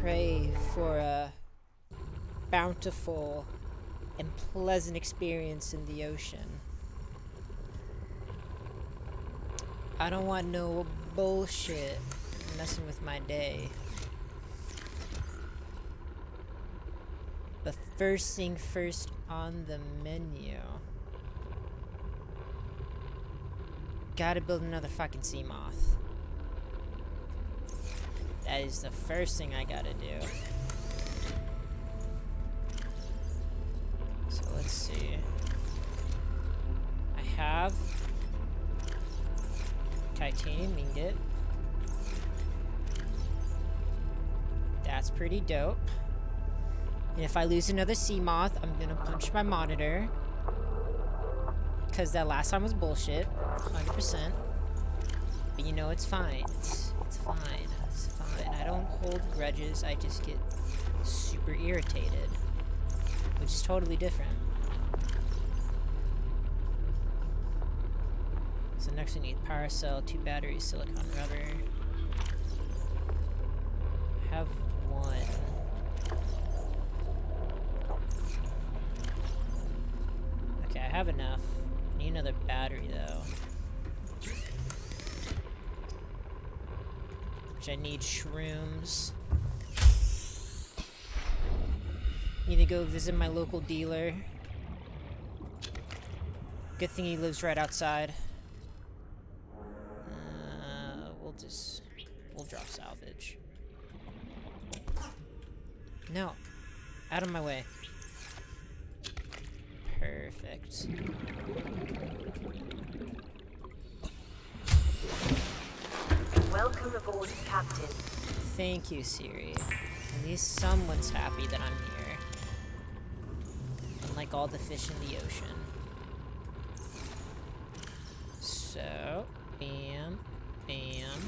pray for a bountiful and pleasant experience in the ocean. I don't want no bullshit messing with my day. But first thing first on the menu. Gotta build another fucking sea moth. That is the first thing I gotta do. So let's see. I have titanium ingot. That's pretty dope. And if I lose another sea moth, I'm gonna punch my monitor. Because that last time was bullshit. 100%. But you know, it's fine. It's fine. It's fine. I don't hold grudges. I just get super irritated. Which is totally different. So next we need power cell, 2 batteries, silicon rubber. Have 1. Okay, I have enough. Need another battery though. Which I need shrooms. Need to go visit my local dealer. Good thing he lives right outside. We'll drop salvage. No. Out of my way. Perfect. Welcome aboard, Captain. Thank you, Siri. At least someone's happy that I'm here. Unlike all the fish in the ocean. So, bam, bam.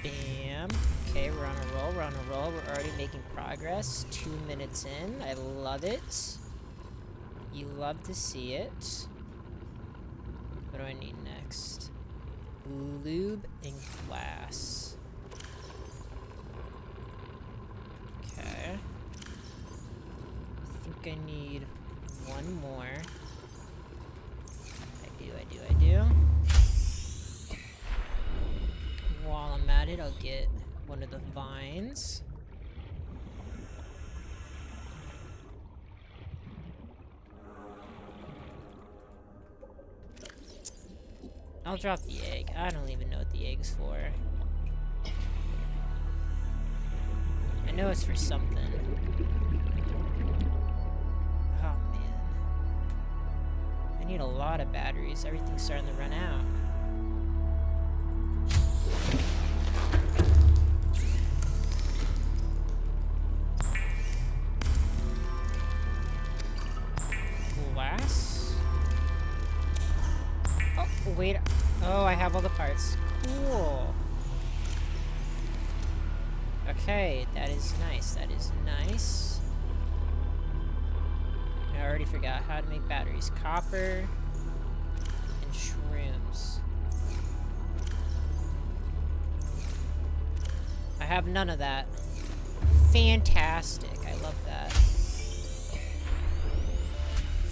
Bam. Okay, we're on a roll, we're on a roll. We're already making progress. 2 minutes in. I love it. You love to see it. What do I need next? Lube and glass. Okay. I think I need 1 more. I do. While I'm at it, I'll get one of the vines. I'll drop the egg. I don't even know what the egg's for. I know it's for something. Oh man. I need a lot of batteries. Everything's starting to run out. Glass? Oh, wait. Oh, I have all the parts. Cool. Okay, that is nice. That is nice. I already forgot how to make batteries. Copper and shrooms. I have none of that. Fantastic. I love that.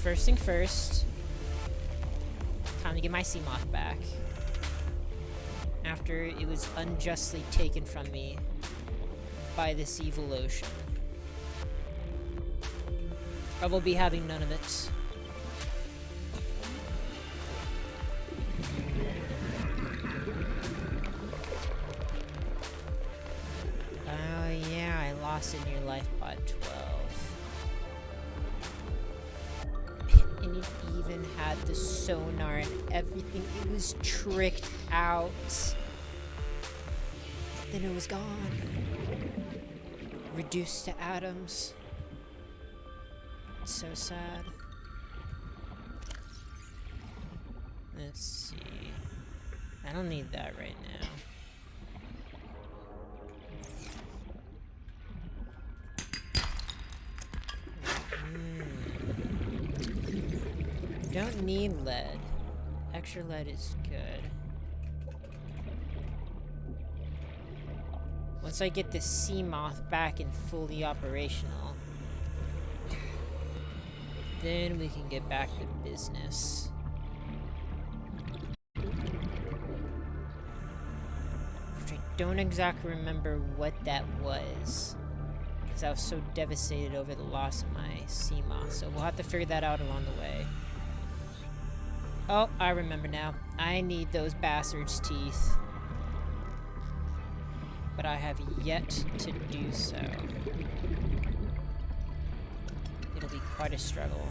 First thing first. Time to get my sea moth back. After it was unjustly taken from me by this evil ocean. I will be having none of it. Oh yeah, I lost it near life pod 12. And it even had the sonar and everything. It was tricked out. Then it was gone. Reduced to atoms. It's so sad. Let's see. I don't need that right now. Don't need lead. Extra lead is good. Once I get the Seamoth back and fully operational, then we can get back to business. Which I don't exactly remember what that was, because I was so devastated over the loss of my Seamoth, so we'll have to figure that out along the way. Oh, I remember now. I need those bastards' teeth. But I have yet to do so. It'll be quite a struggle.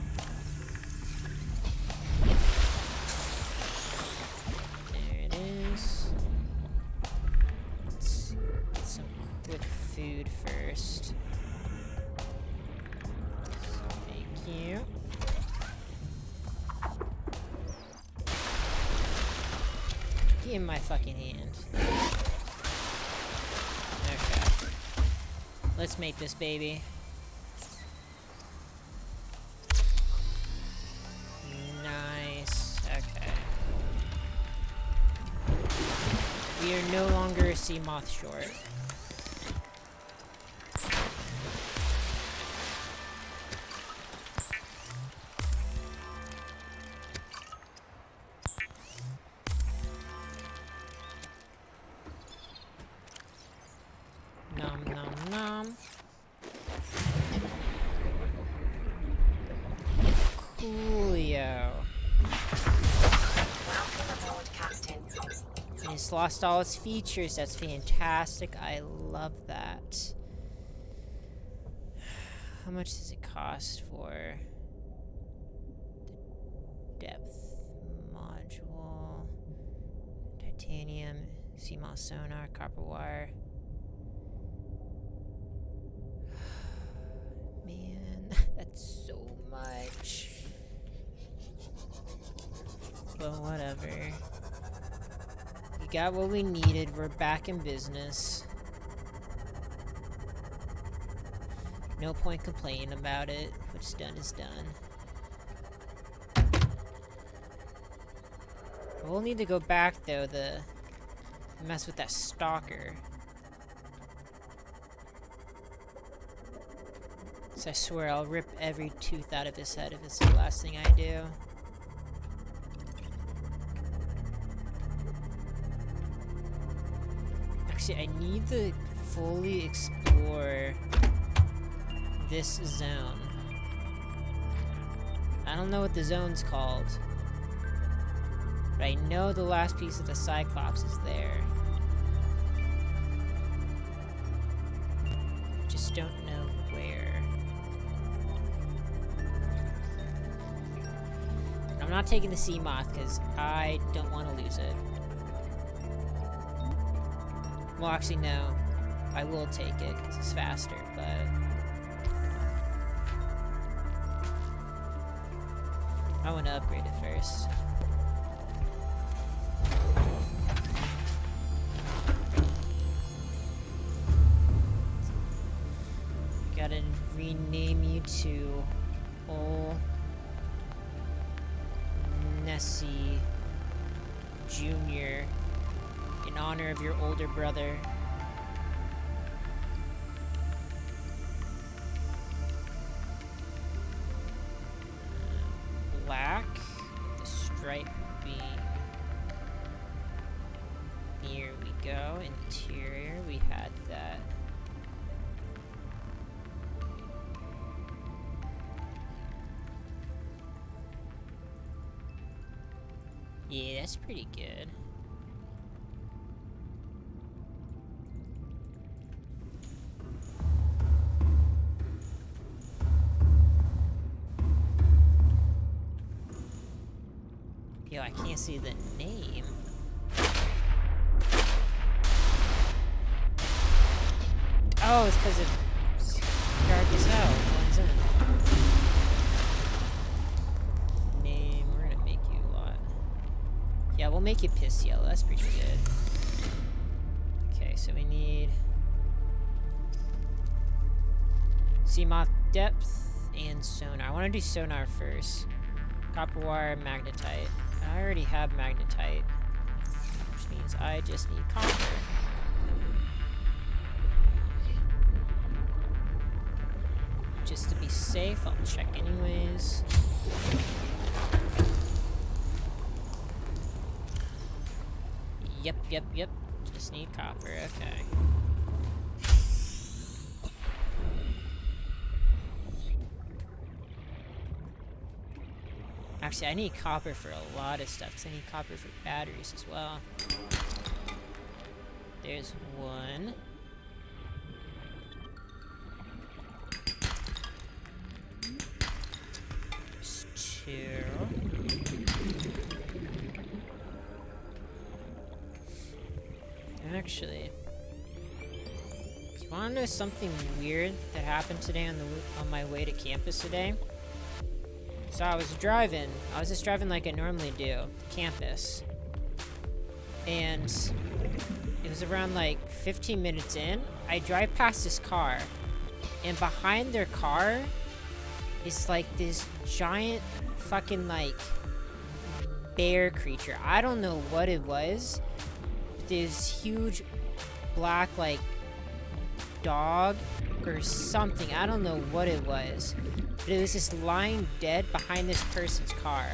There it is. Let's get some quick food first. Thank you. Get in my fucking hand. Okay. Let's make this baby. Nice. Okay. We are no longer a Seamoth short. Nom nom nom. Coolio. And it's lost all its features. That's fantastic. I love that. How much does it cost for the depth module? Titanium, Seamoth sonar, copper wire. Man, that's so much. But whatever. We got what we needed. We're back in business. No point complaining about it. What's done is done. We'll need to go back though to mess with that stalker. So I swear I'll rip every tooth out of his head if it's the last thing I do. Actually, I need to fully explore this zone. I don't know what the zone's called, but I know the last piece of the Cyclops is there. Just don't know where. I'm not taking the Seamoth because I don't want to lose it. Well, actually, no. I will take it because it's faster, but... I want to upgrade it first. Gotta rename you to Ol Nessie Jr. in honor of your older brother. Black, the stripe being. Here we go. Interior, we had that. Yeah, that's pretty good. Yo, I can't see the name. Oh, it's because it's dark as hell. Blends in. Name, we're gonna make you a lot. Yeah, we'll make you piss yellow. That's pretty good. Okay, so we need Seamoth depth and sonar. I want to do sonar first. Copper wire, magnetite. I already have magnetite, which means I just need copper. be safe. I'll check anyways. Yep. Just need copper, okay. Actually, I need copper for a lot of stuff, because I need copper for batteries as well. There's one. There's two. Actually, do you want to know something weird that happened today on my way to campus today? So I was just driving like I normally do, campus. And it was around like 15 minutes in, I drive past this car, and behind their car is like this giant fucking like bear creature. I don't know what it was. This huge black like dog or something. I don't know what it was. But it was just lying dead behind this person's car.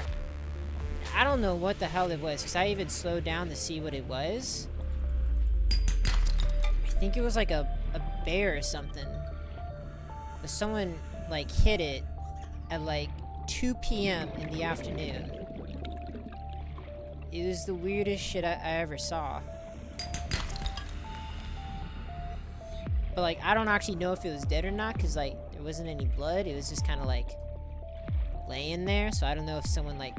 I don't know what the hell it was, because I even slowed down to see what it was. I think it was like a bear or something. But someone like hit it at like 2 p.m. in the afternoon. It was the weirdest shit I ever saw. But like, I don't actually know if it was dead or not, because like, there wasn't any blood. It was just kind of like laying there. So I don't know if someone like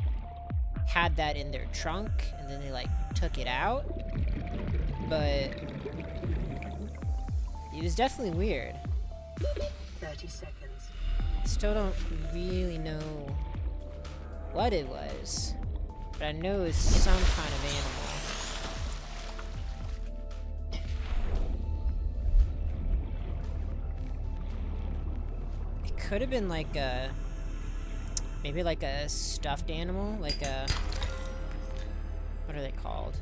had that in their trunk and then they like took it out. But it was definitely weird. 30 seconds. Still don't really know what it was, but I know it's some kind of animal. Could have been like a, maybe like a stuffed animal, like a, what are they called?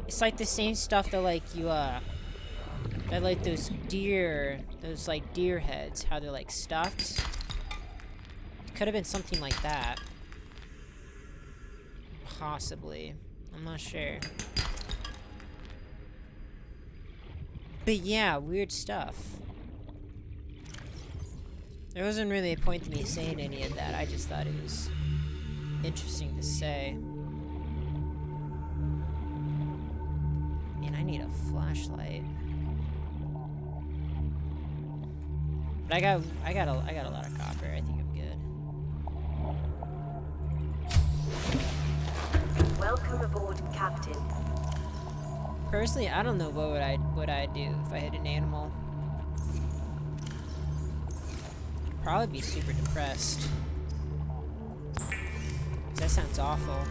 It's like the same stuff that like you, that like those deer, those like deer heads, how they're like stuffed. It could have been something like that. Possibly. I'm not sure. But yeah, weird stuff. There wasn't really a point to me saying any of that. I just thought it was interesting to say. Man, I need a flashlight. But I got a lot of copper. I think I'm good. Welcome aboard, Captain. Personally, I don't know what I'd do if I hit an animal. I'd probably be super depressed. 'Cause that sounds awful.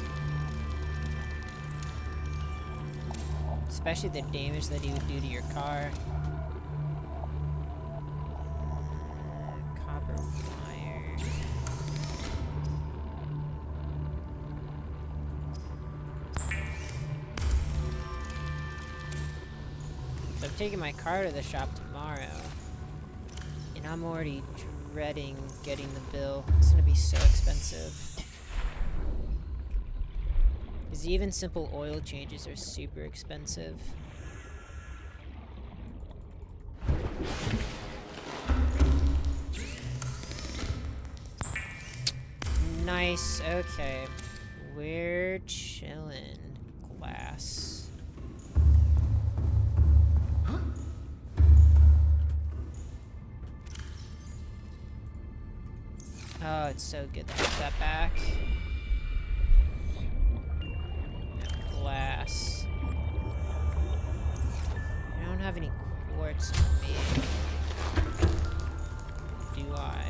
Especially the damage that he would do to your car. Copper wire. So I'm taking my car to the shop tomorrow, and I'm already dreading getting the bill. It's gonna be so expensive. Because even simple oil changes are super expensive. Nice, okay. We're chillin'. Glass. Oh, it's so good to have that back. Glass. I don't have any quartz on me. Do I?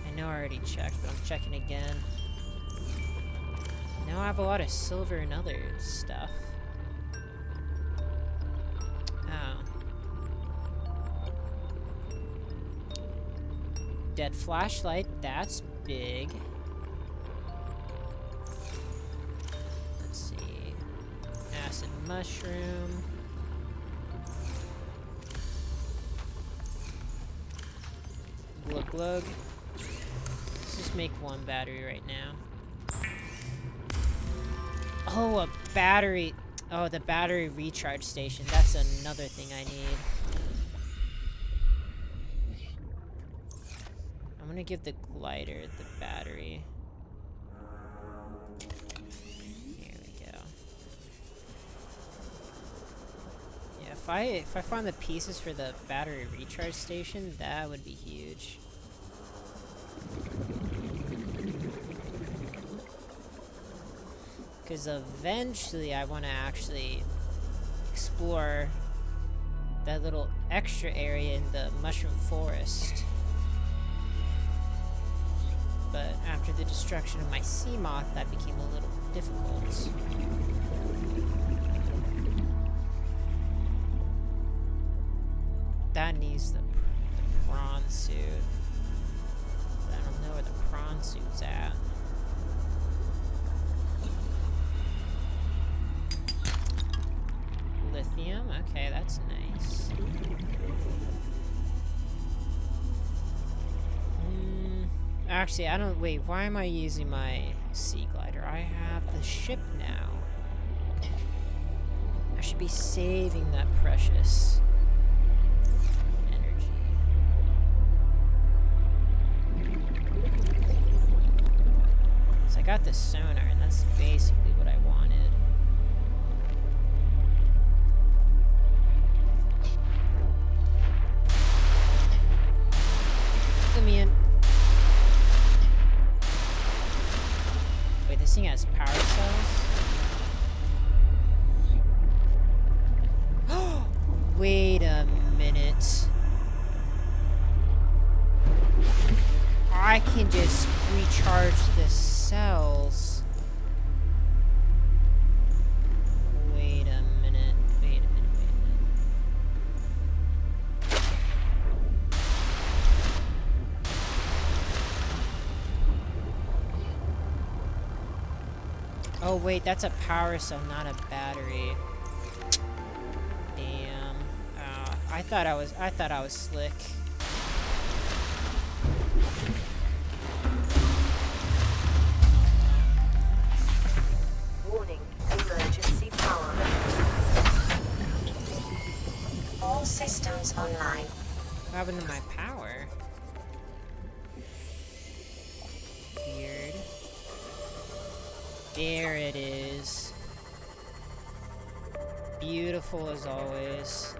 I know I already checked, but I'm checking again. Now I have a lot of silver and other stuff. Oh. Dead flashlight, that's big. Let's see. Acid mushroom. Glug glug. Let's just make one battery right now. Oh, a battery. Oh, the battery recharge station. That's another thing I need. I'm gonna give the glider the battery. Here we go. Yeah, if I find the pieces for the battery recharge station, that would be huge. Because eventually I want to actually explore that little extra area in the mushroom forest. But after the destruction of my sea moth, that became a little difficult. That needs the prawn suit. I don't know where the prawn suit's at. Lithium, okay, that's nice. Actually, I don't, wait, why am I using my sea glider? I have the ship now. I should be saving that precious energy. So I got the sonar, and that's basically what I wanted. Let me in. Wait, this thing has power cells? Wait a minute. I can just recharge the cells. Wait a minute. Wait a minute. Wait a minute. Oh wait, that's a power cell, not a battery. Damn. I thought I was slick. Warning, emergency power. All systems online. What happened to my power? Weird. There it is. Beautiful as always.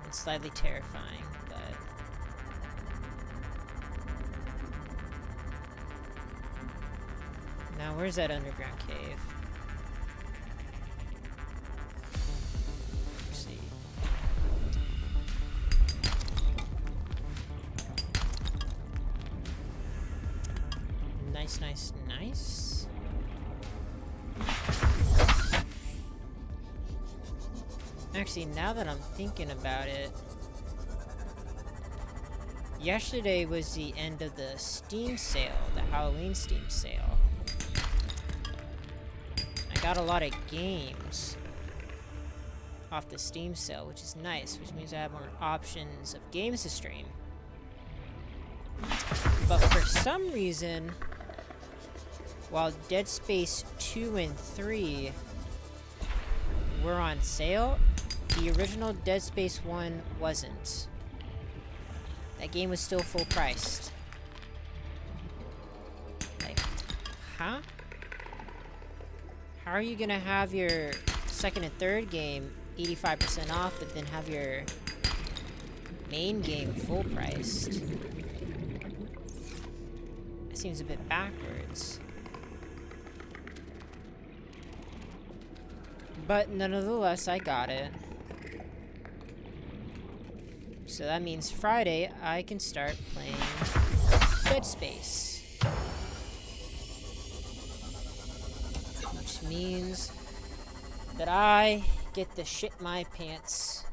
It's slightly terrifying, but... Now, where's that underground cave? Let's see. Nice, nice, nice. Actually, now that I'm thinking about it, yesterday was the end of the Steam sale, the Halloween Steam sale. I got a lot of games off the Steam sale, which is nice, which means I have more options of games to stream. But for some reason, while Dead Space 2 and 3 were on sale, the original Dead Space 1 wasn't. That game was still full priced. Like, huh? How are you gonna have your second and third game 85% off, but then have your main game full priced? That seems a bit backwards. But nonetheless, I got it. So that means Friday I can start playing Dead Space. Which means that I get to shit my pants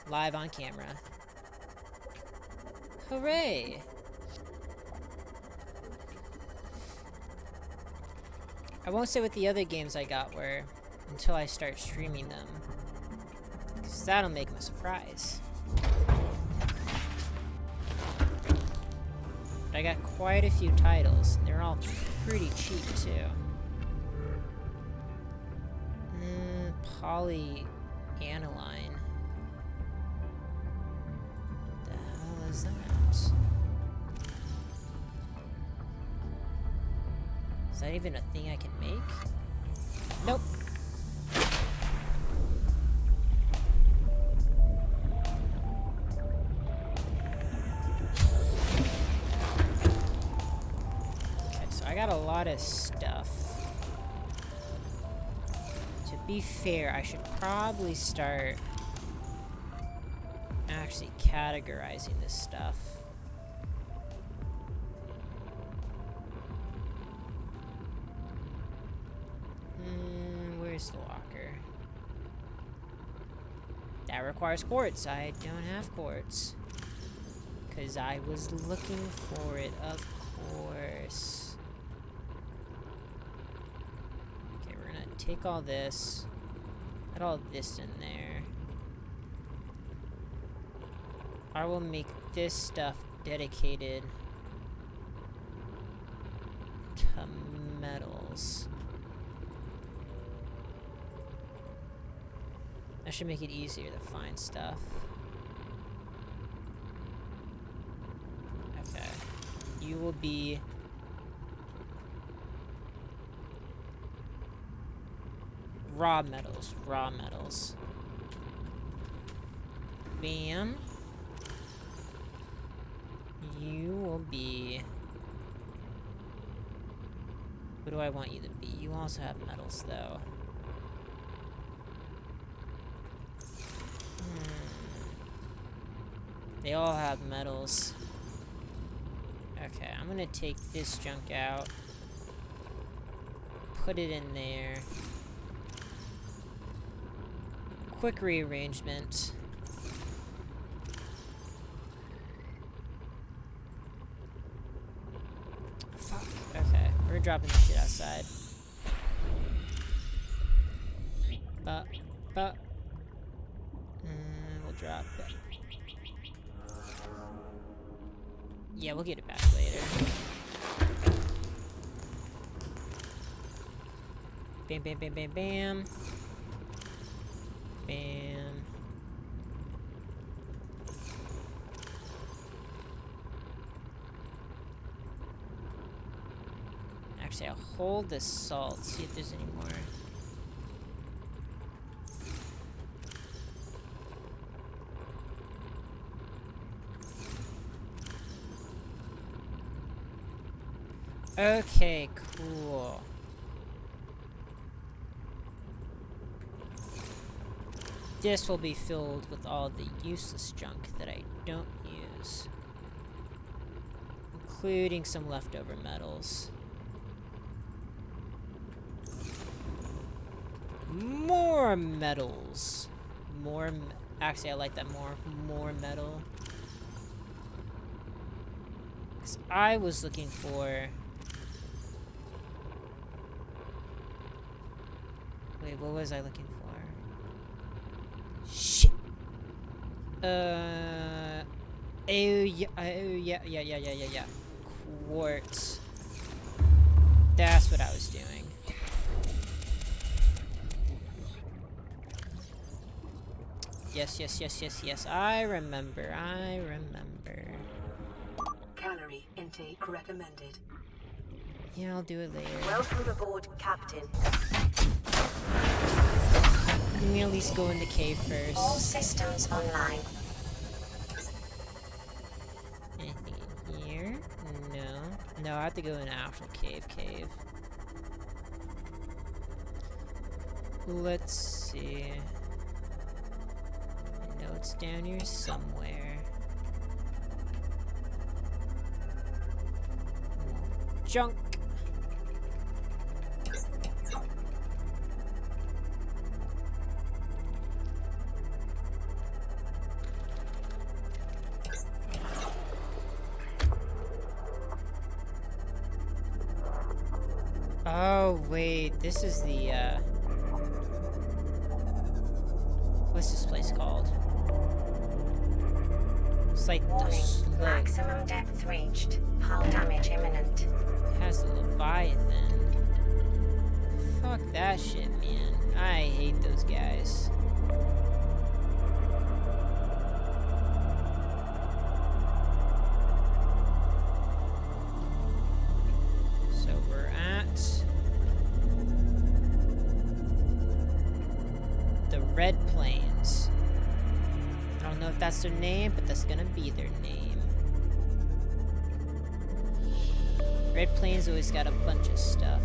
live on camera. Hooray! I won't say what the other games I got were until I start streaming them, because that'll make them a surprise. I got quite a few titles. They're all pretty cheap, too. Polyaniline. What the hell is that? Is that even a thing I can make? Nope. Okay, so I got a lot of stuff. To be fair, I should probably start actually categorizing this stuff. Where's the locker? That requires quartz. I don't have quartz. Because I was looking for it, of course. Okay, we're gonna take all this. Put all this in there. I will make this stuff dedicated to metals. That should make it easier to find stuff. Okay. You will be... raw metals. Raw metals. Bam. You will be... what do I want you to be? You also have metals, though. They all have metals. Okay, I'm gonna take this junk out. Put it in there. Quick rearrangement. Fuck. Okay, we're dropping this shit outside. But. We'll drop it. Yeah, we'll get it back later. Bam, bam, bam, bam, bam. Bam. Actually, I'll hold the salt, see if there's any more. Okay, cool. This will be filled with all the useless junk that I don't use. Including some leftover metals. More metals. Actually, I like that more. More metal. Because I was looking for... wait, what was I looking for? Shit. Oh yeah. Quartz. That's what I was doing. Yes. I remember. Calorie intake recommended. Yeah, I'll do it later. Welcome aboard, Captain. Let me at least go in the cave first. All systems online. Anything in here? No, I have to go in an actual cave. Let's see. I know it's down here somewhere. Junk. Oh, wait, this is the, what's this place called? It's like the close. Maximum depth reached. Hull damage imminent. Has the Leviathan. Fuck that shit, man. I hate those guys. So we're at the Red Plains. I don't know if that's their name, but that's gonna be their name. Red Plains always got a bunch of stuff.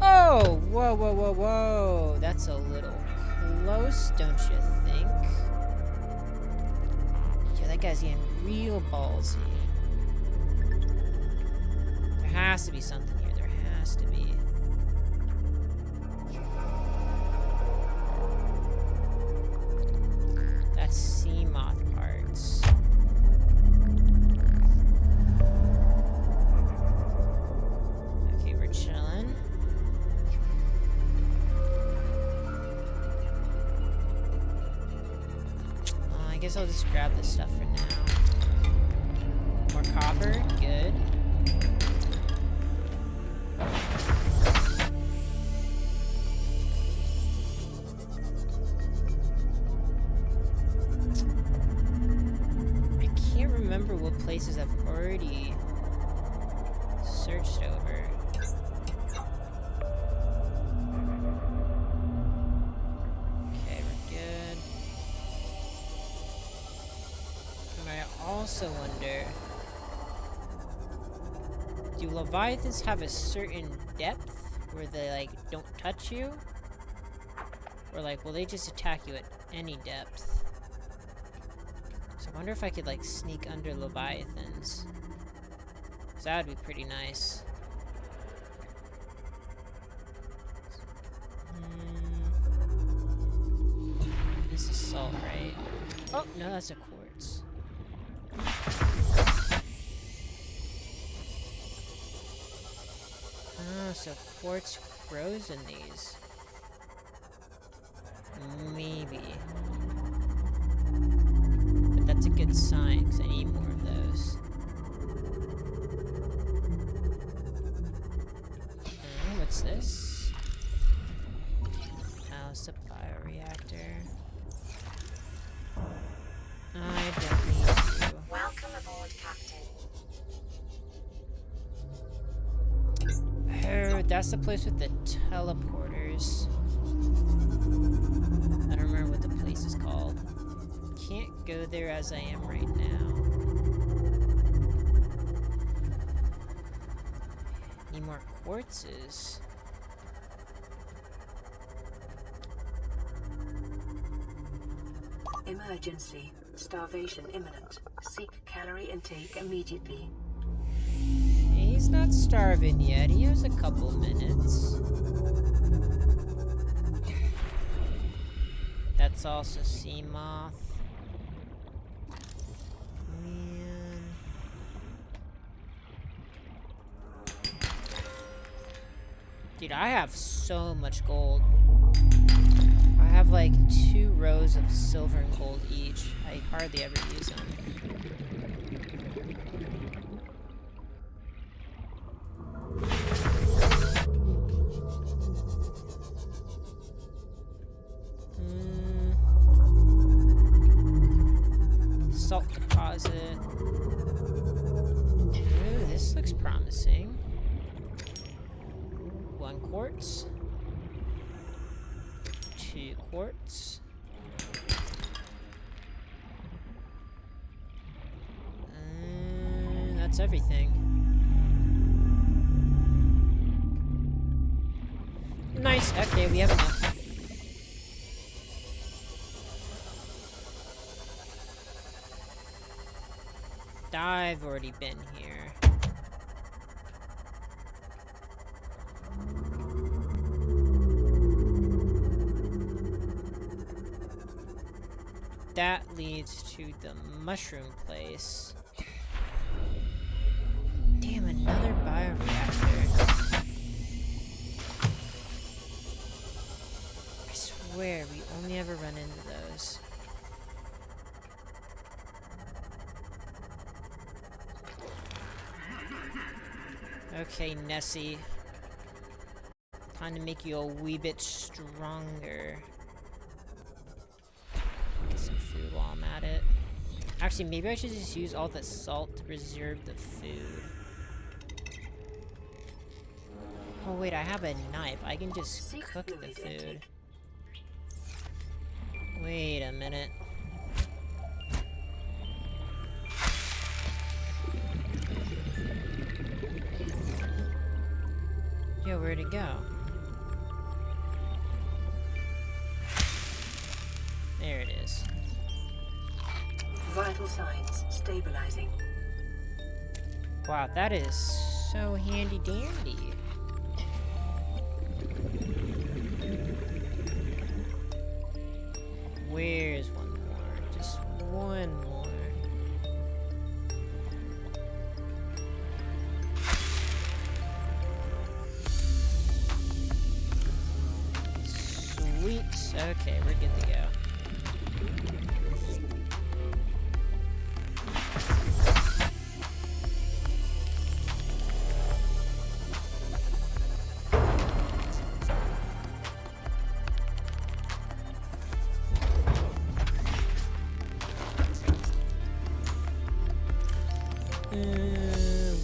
Oh! Whoa, whoa, whoa, whoa! That's a little close, don't you think? Yeah, that guy's getting real ballsy. There has to be something here. There has to be. That's sea moth parts. Okay, we're chilling. I guess I'll just grab this stuff for now. More copper, good. I can't remember what places I've already searched over. Okay, we're good. And I also wonder, do Leviathans have a certain depth where they like don't touch you? Or like will they just attack you at any depth? So I wonder if I could like sneak under Leviathans. Cause that would be pretty nice. This is salt, right? Oh, no, that's a quartz. Oh, so quartz grows in these. Maybe. But that's a good sign, because I need more of those. What's this? Oh, it's a bioreactor. I don't need to. Welcome aboard, Captain. Oh, that's the place with the teleporters. I don't remember what the place is called. Can't go there as I am right now. Need more quartzes. Emergency. Starvation imminent. Seek calorie intake immediately. He's not starving yet. He has a couple minutes. That's also sea moth. Man. Dude, I have so much gold. I have like 2 rows of silver and gold each. I hardly ever use them. Salt deposit. Ooh, this looks promising. 1 quartz. 2 quartz. And that's everything. Nice. Okay, we have enough. I've already been here. That leads to the mushroom place. Damn, another bioreactor. I swear, we only ever run into those. Okay, Nessie. Time to make you a wee bit stronger. Get some food while I'm at it. Actually, maybe I should just use all that salt to preserve the food. Oh wait, I have a knife. I can just cook the food. Wait a minute. Yo, where'd it go? There it is. Vital signs stabilizing. Wow, that is so handy dandy. Where's one more? Just one more. Sweet. Okay, we're good to go.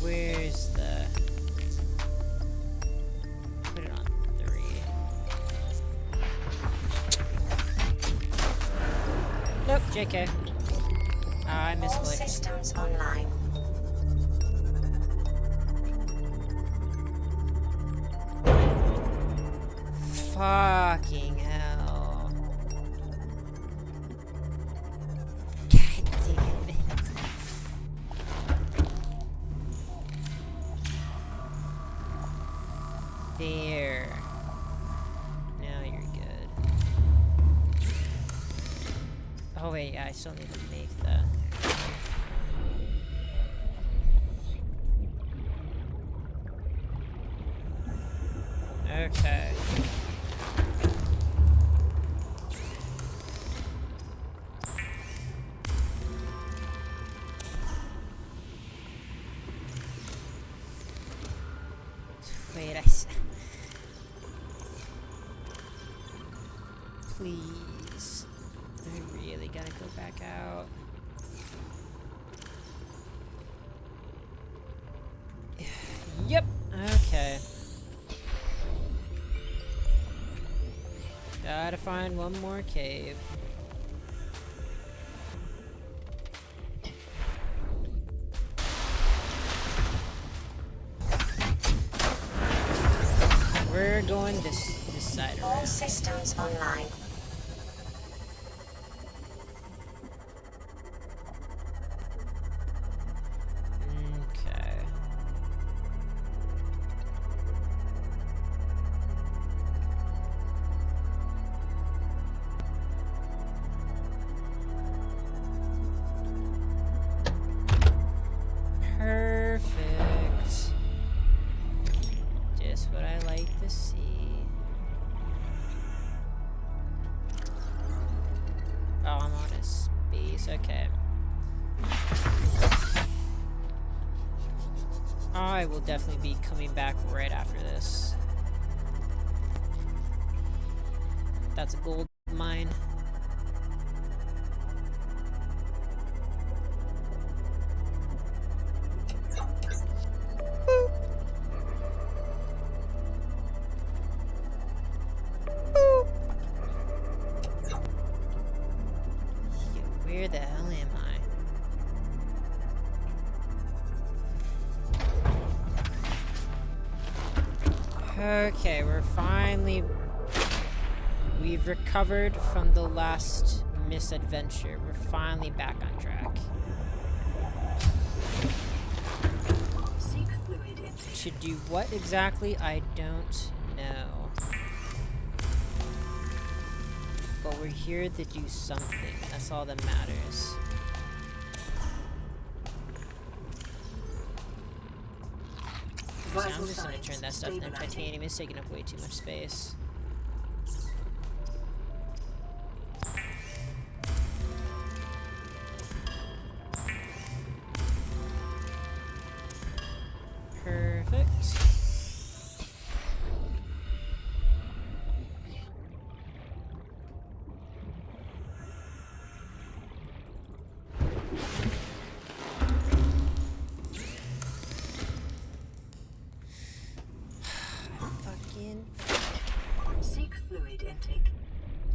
Where's the... Put it on 3. Nope, JK. I All misclicked. systems online. Fucking hell. God damn it. There. Now you're good. Oh wait, yeah, I still need to make that. Okay. Wait, please. I really gotta go back out. Yep, okay. Gotta find one more cave. We're going this side All around. systems online. Okay. Perfect. Just what I like to see. Oh, I'm on a space. Okay. I will definitely be coming back right after this. That's a gold mine. Where the hell am I? Okay, we've recovered from the last misadventure. We're finally back on track. Seek fluid intake. To do what exactly, I don't know. But we're here to do something. That's all that matters. So I'm Vital just gonna signs turn that stuff into stabilizing. titanium. It's taking up way too much space.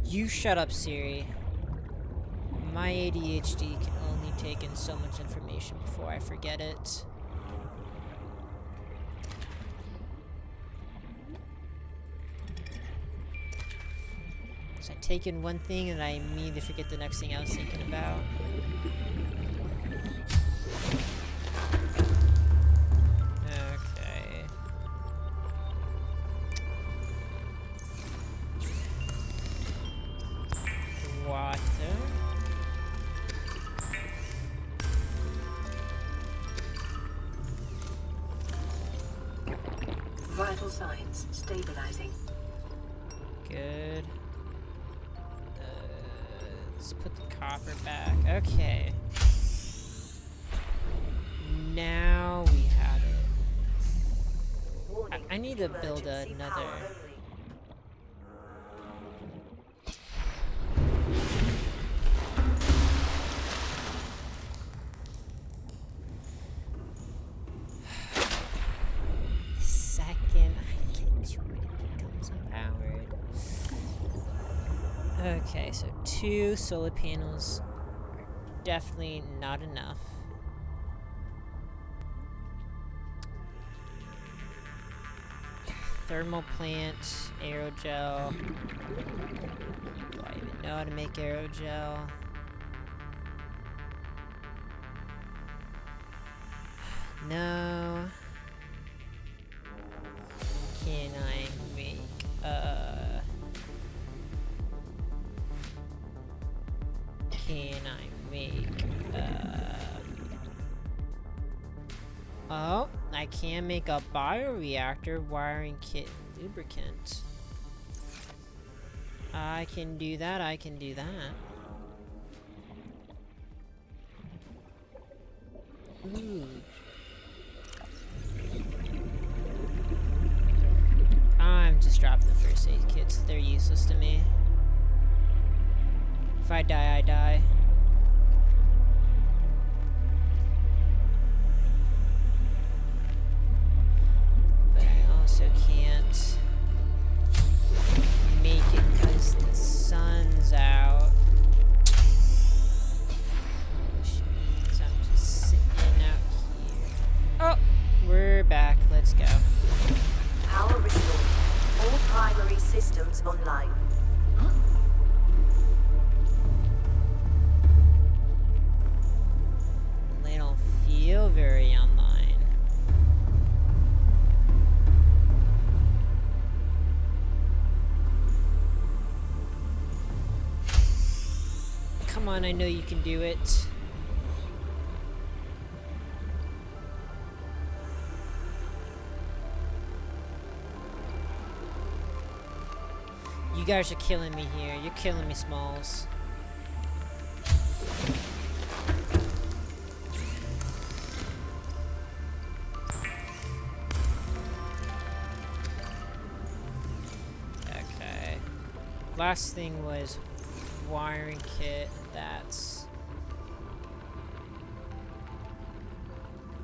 You shut up, Siri. My ADHD can only take in so much information before I forget it. So I take in one thing and I immediately forget the next thing I was thinking about. Okay. Water. Vital signs stabilizing. Good. Let's put the copper back. Okay. Now we have it. I need to build another. Second, I get to it, it becomes empowered. Okay, so 2 solar panels are definitely not enough. Thermal plant, aerogel. Do I even know how to make aerogel? No. Can I make oh, I can make a bioreactor wiring kit and lubricant. I can do that, I can do that. Ooh. I'm just dropping the first aid kits. They're useless to me. If I die, I die. But I also can't make it because the sun's out. Which means I'm just sitting out here. Oh! We're back. Let's go. Power restored. All primary systems online. They don't feel very online. Come on, I know you can do it. You guys are killing me here. You're killing me, Smalls. Okay. Last thing was wiring kit. That's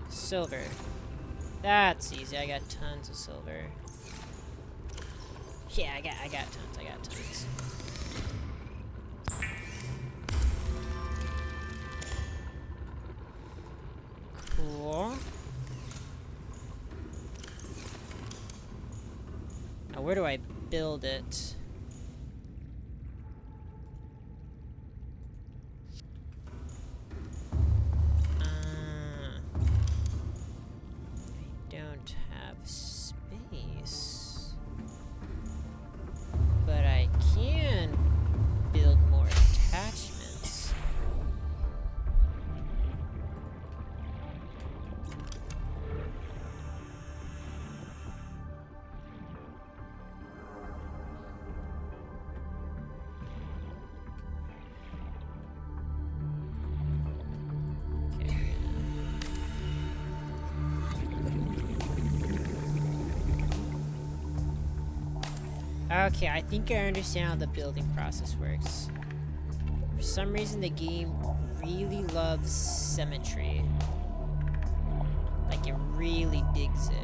silver. That's easy. I got tons of silver. Yeah, I got tons, I got tons. Cool. Now where do I build it? I don't have space. But I can build more attachments. Okay, I think I understand how the building process works. For some reason, the game really loves symmetry. Like, it really digs it.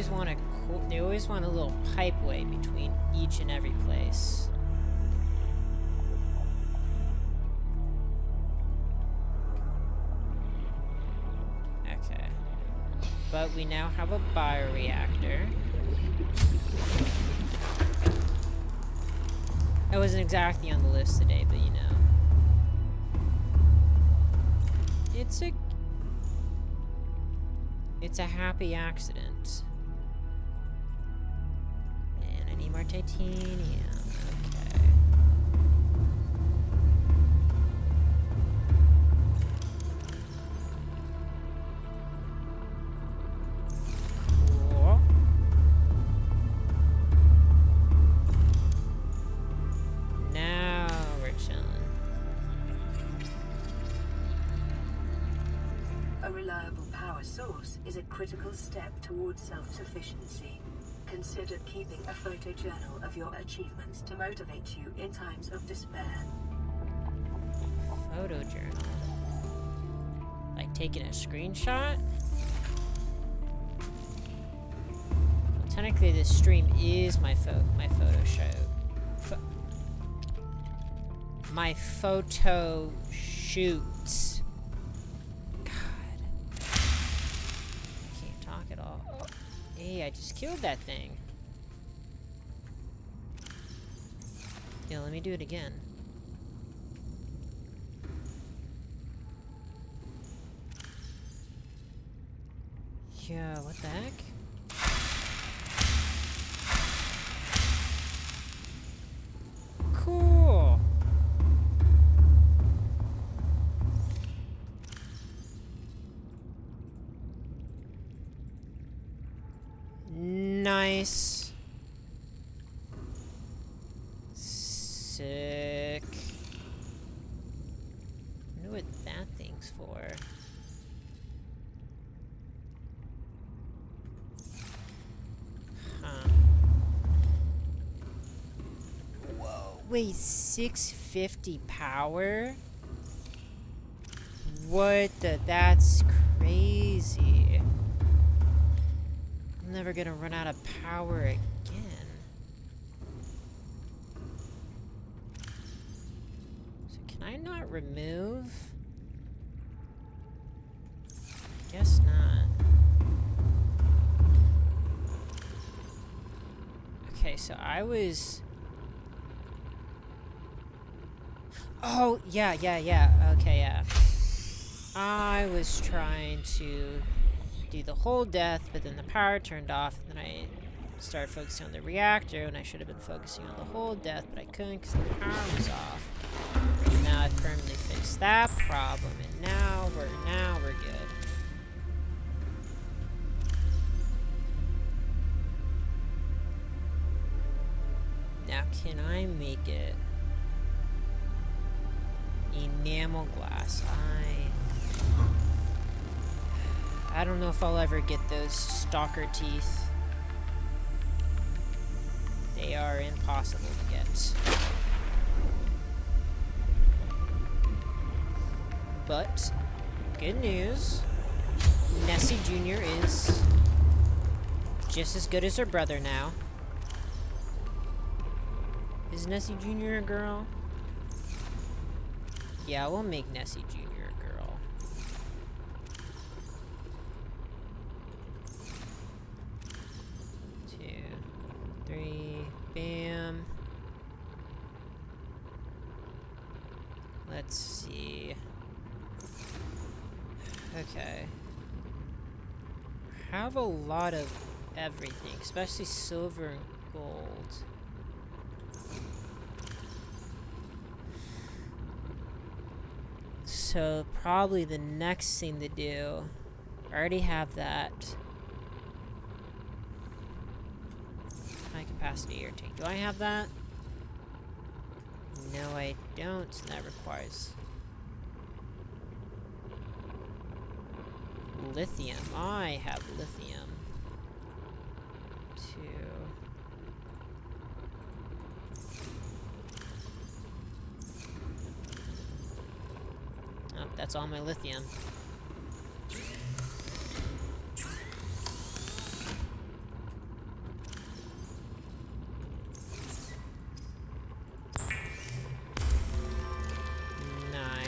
always want a little pipeway between each and every place. Okay. But we now have a bioreactor. I wasn't exactly on the list today, but you know. It's a happy accident. And I need more titanium. Okay. Cool. Now we're chilling. A reliable power source is a critical step towards self-sufficiency. Consider keeping a photojournal of your achievements to motivate you in times of despair. Photojournal. Like taking a screenshot? Well, technically this stream is my photo show. My photo shoot. Hey, I just killed that thing. Yeah, let me do it again. Yeah, what the heck? Cool. Nice. Sick. I wonder what that thing's for. Huh. Whoa. Wait, 650 power? What the? That's crazy. I'm never gonna run out of power again. So can I not remove? Guess not. Okay, so I was... Oh, yeah. Okay, yeah. I was trying to do the whole death, but then the power turned off, and then I started focusing on the reactor, and I should have been focusing on the whole death, but I couldn't because the power was off. And now I've permanently fixed that problem, and now we're good. Now can I make it enamel glass? I don't know if I'll ever get those stalker teeth. They are impossible to get. But, good news. Nessie Jr. is just as good as her brother now. Is Nessie Jr. a girl? Yeah, we'll make Nessie Jr. a girl. Bam. Let's see. Okay. I have a lot of everything, especially silver and gold. So probably the next thing to do, I already have that. High capacity air tank. Do I have that? No, I don't. And that requires lithium. I have lithium. 2. Oh, that's all my lithium.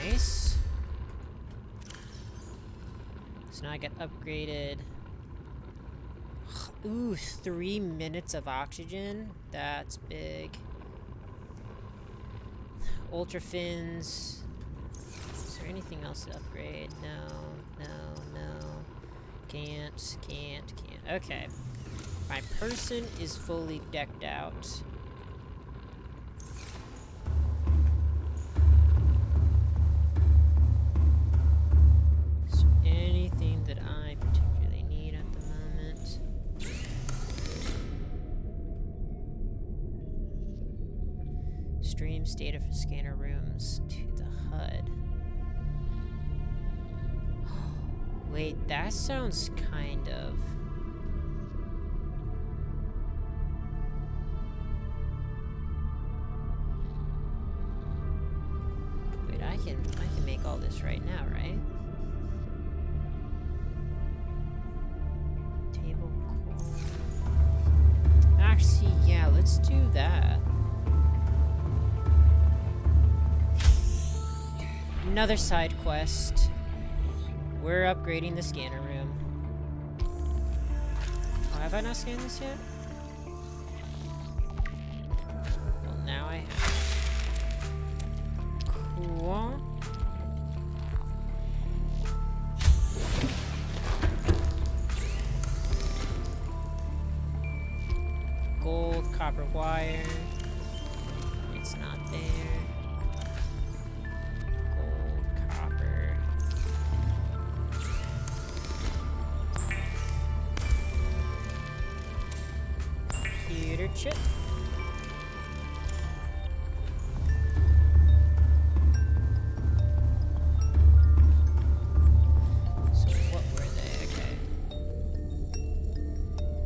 Nice. So now I get upgraded. Ooh, 3 minutes of oxygen. That's big. Ultra fins. Is there anything else to upgrade? No. Can't. Okay. My person is fully decked out. Is there anything that I particularly need at the moment? Streams data for scanner rooms to the HUD. Wait, that sounds kind of... Wait, I can make all this right now, right? Table core. Actually, yeah, let's do that. Another side quest. We're upgrading the scanner room. Oh, have I not scanned this yet? Well, now I have. Cool. Gold, copper wire. It's not there. Gold, copper. Computer chip. So what were they? Okay.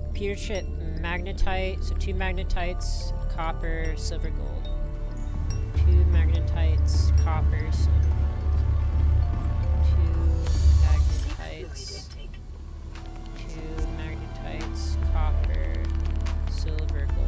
Computer chip, magnetite. So 2 magnetites, copper, silver, gold. 2 magnetites, copper, silver, gold. 2 magnetites. 2 magnetites, copper, silver, gold.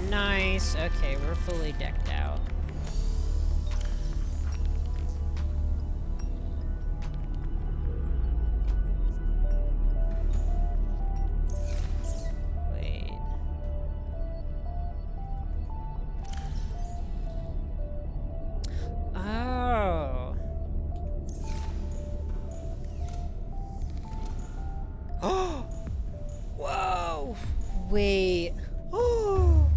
Nice. Okay, we're fully decked out. Wait. Oh. Oh. Whoa. Wait. Oh.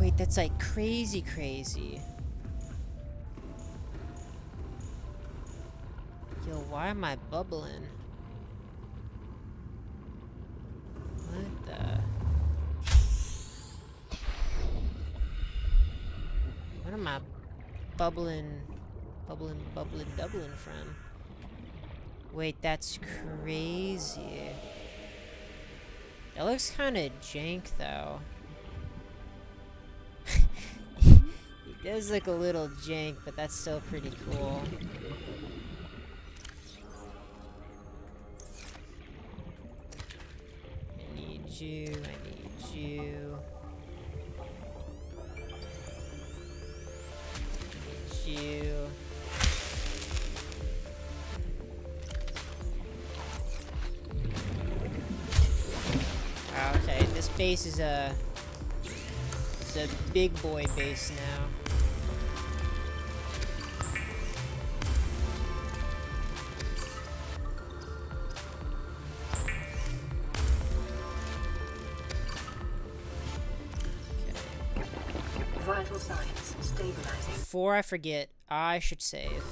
Wait, that's like crazy. Yo, why am I bubbling? What the? What am I bubbling from? Wait, that's crazy. That looks kind of jank, though. It does look a little jank, but that's still pretty cool. I need you. Okay, this base is it's a big boy base now. Vital signs stabilizing. Before I forget, I should save.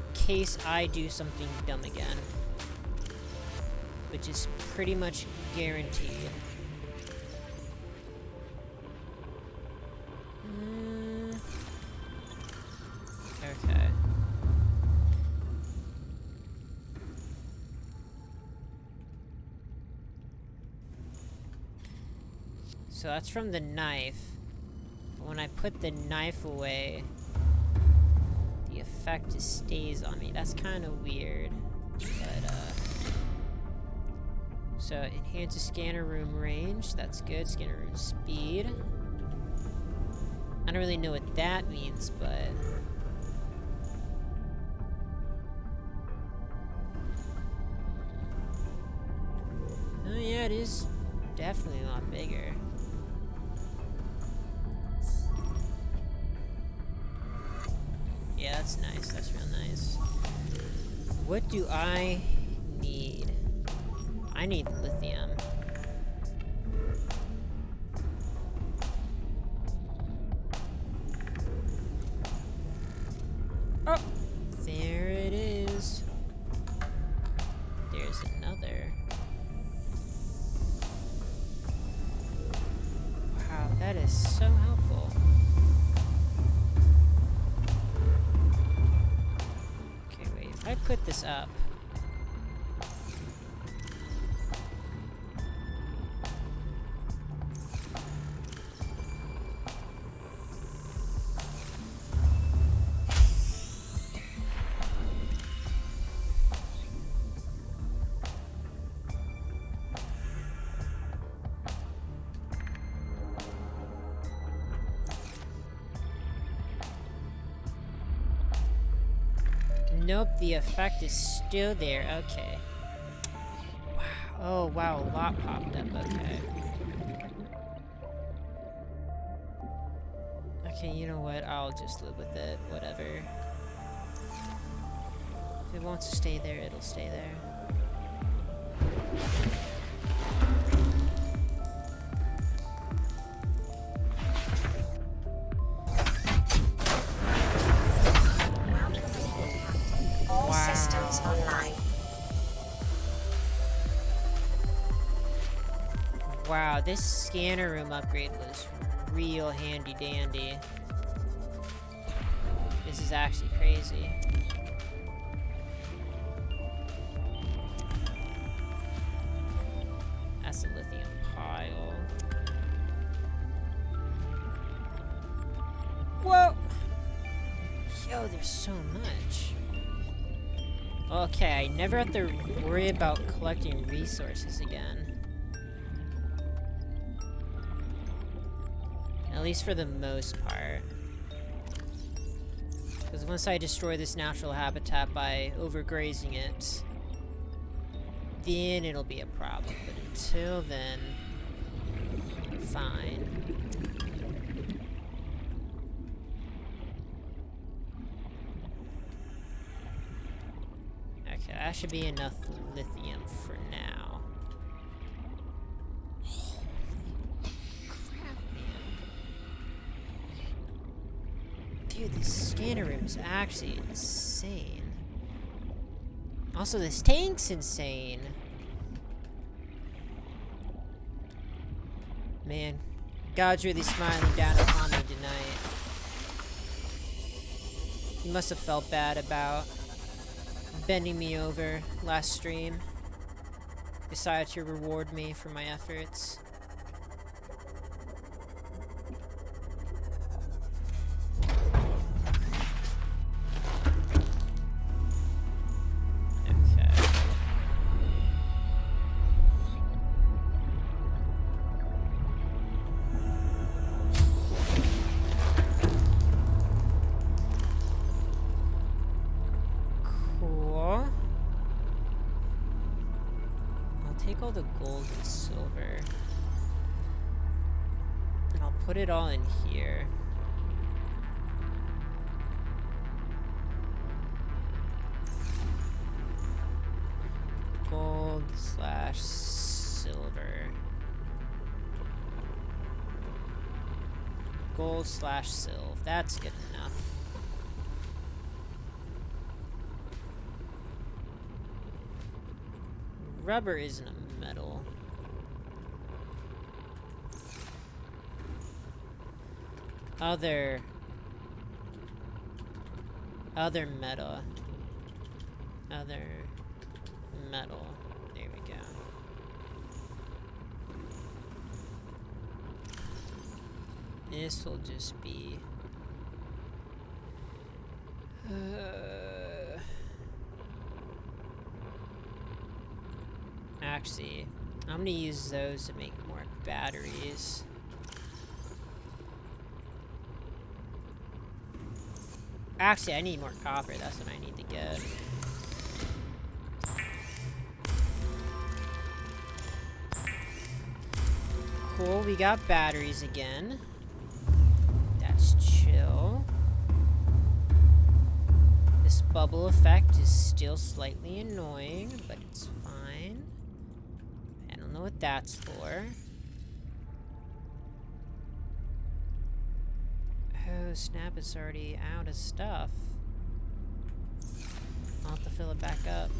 In case I do something dumb again. Which is pretty much guaranteed. Okay. So that's from the knife. But when I put the knife away, the effect just stays on me. That's kind of weird. But, so, enhances scanner room range. That's good. Scanner room speed. I don't really know what that means, but... Oh yeah, it is definitely a lot bigger. Yeah, that's nice. That's real nice. What do I need? I need lithium. Oh! There it is. There's another. Wow, that is so helpful. Okay, wait. If I put this up... Nope, the effect is still there. Okay. Wow. Oh, wow, a lot popped up. Okay. Okay, you know what? I'll just live with it. Whatever. If it wants to stay there, it'll stay there. Wow, this scanner room upgrade was real handy dandy. This is actually crazy. That's a lithium pile. Whoa! Yo, there's so much. Okay, I never have to worry about collecting resources again. At least for the most part. Because once I destroy this natural habitat by overgrazing it, then it'll be a problem. But until then, fine. Okay, that should be enough lithium for now. Dude, this scanner room is actually insane. Also, this tank's insane. Man, God's really smiling down upon me tonight. He must have felt bad about bending me over last stream. Decided to reward me for my efforts. All the gold and silver, and I'll put it all in here. Gold / silver. Gold / silver. That's good enough. Rubber isn't a metal. Other metal. Other metal. There we go. This will just be... Actually, I'm gonna use those to make more batteries. Actually, I need more copper. That's what I need to get. Cool, we got batteries again. That's chill. This bubble effect is still slightly annoying, but it's fine. I don't know what that's for. Oh, snap, it's already out of stuff. I'll have to fill it back up.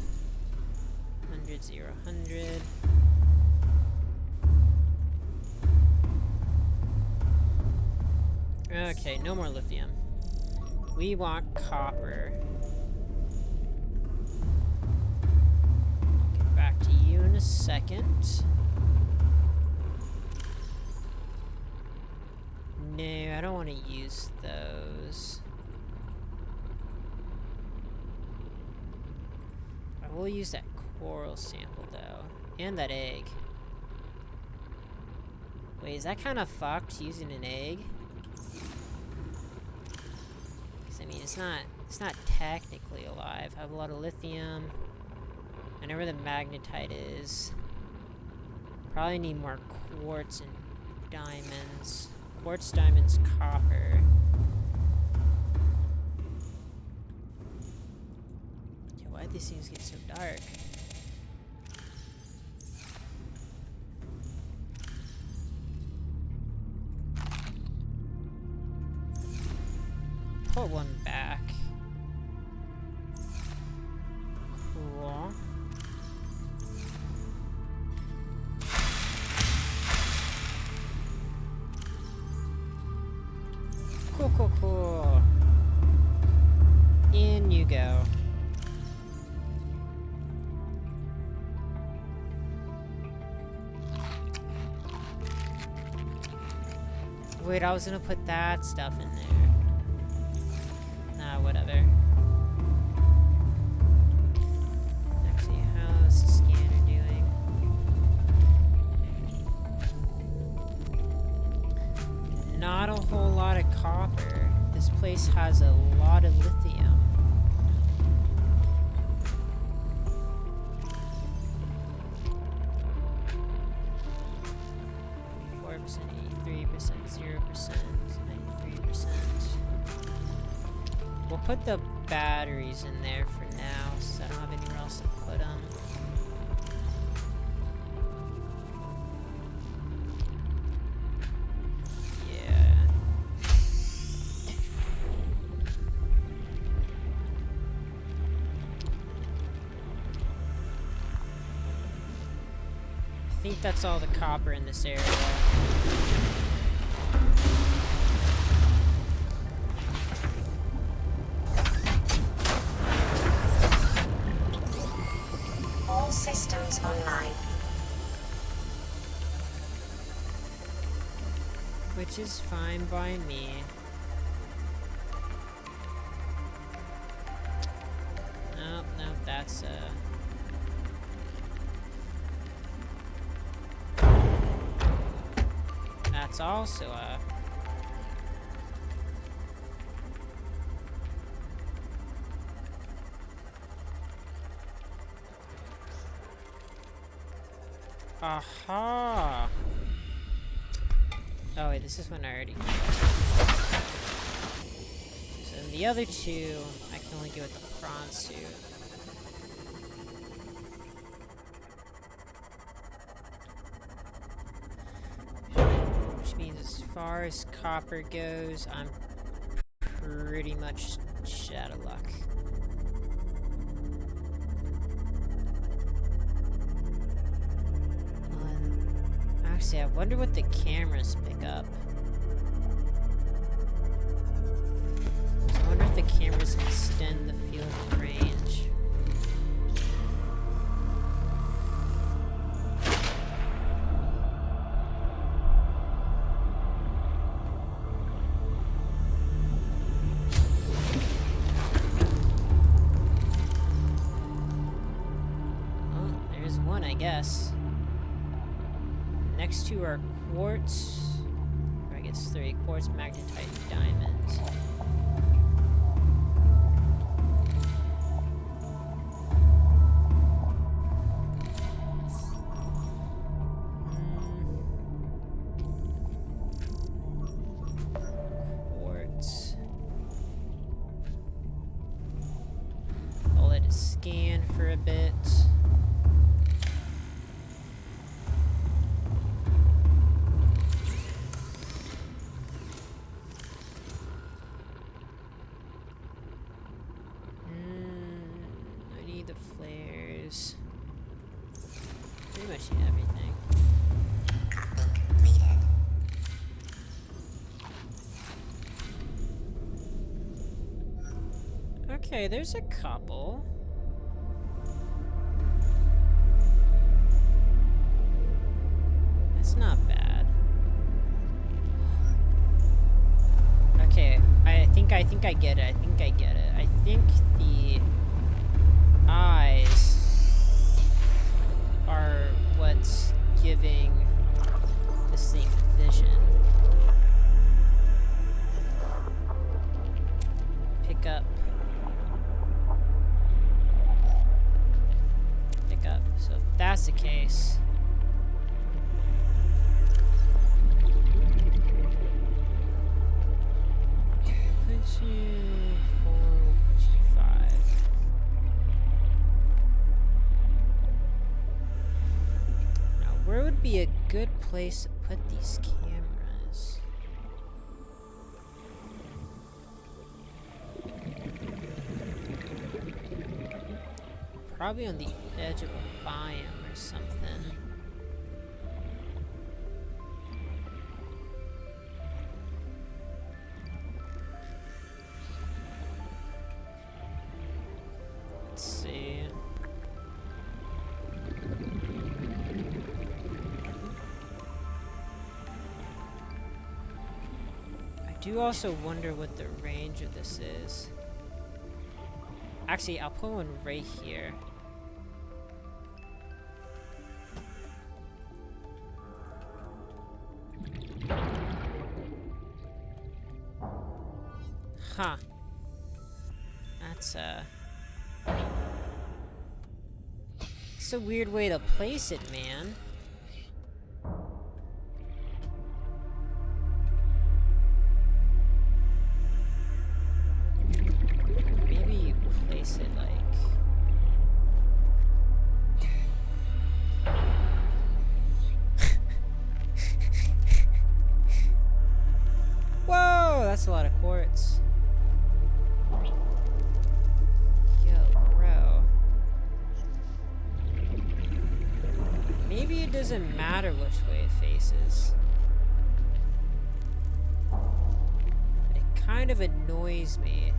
100, 0, 100. Okay, no more lithium. We want copper. Get back to you in a second. No, I don't want to use those. I will use that coral sample though. And that egg. Wait, is that kind of fucked using an egg? I mean, it's not technically alive. I have a lot of lithium. I know where the magnetite is. Probably need more quartz and diamonds. Quartz, diamonds, copper. Yeah, why'd these things get so dark? Put one back. Cool. Cool, cool, cool. In you go. Wait, I was gonna put that stuff in there. Whatever. Actually, how's the scanner doing? Not a whole lot of copper. This place has a lot of lithium. %, 83%, 0%, 93%. We'll put the batteries in there for now, since I don't have anywhere else to put them. Yeah. I think that's all the copper in this area. Systems online. Which is fine by me. Nope, nope, that's that's also a... Aha! Oh wait, this is one I already... So the other two, I can only go with the prawn suit. Which means as far as copper goes, I'm pretty much out of luck. Actually, I wonder what the cameras pick up. I wonder if the cameras extend the field of range. guess. Next two are quartz. Or I guess 3. Quartz, magnetite, diamond. Quartz. I'll let it scan for a bit. I need the flares. Pretty much need everything. Copy completed. Okay, there's a couple. That's not bad. Okay, I think I get it. I think I get it. I think the eyes are what's giving this thing vision. Pick up. Pick up. So if that's the case, put you 4, we'll put you 5. Now, where would be a good place to put these cameras? Probably on the edge of a biome or something. Let's see. I do also wonder what the range of this is. Actually, I'll put one right here. Huh. That's it's a weird way to place it, man. Maybe you place it like... Whoa, that's a lot of quartz. Maybe it doesn't matter which way it faces. But it kind of annoys me.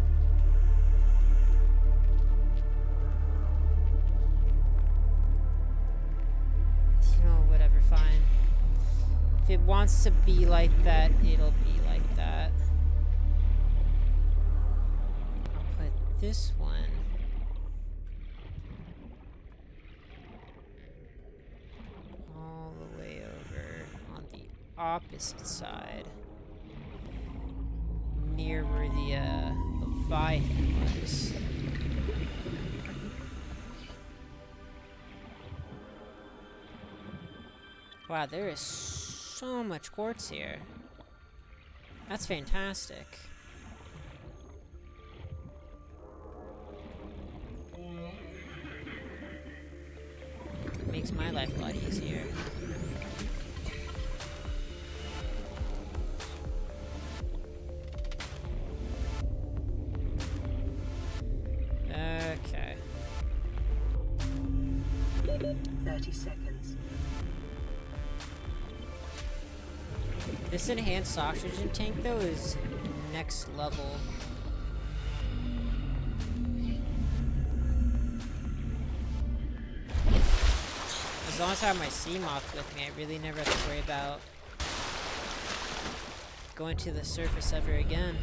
You know, whatever, fine. If it wants to be like that, it'll be like that. I'll put this one opposite side, near where the Leviathan was. Wow, there is so much quartz here. That's fantastic. Makes my life a lot easier. Okay. 30 seconds. This enhanced oxygen tank, though, is next level. As long as I have my Seamoth with me, I really never have to worry about going to the surface ever again.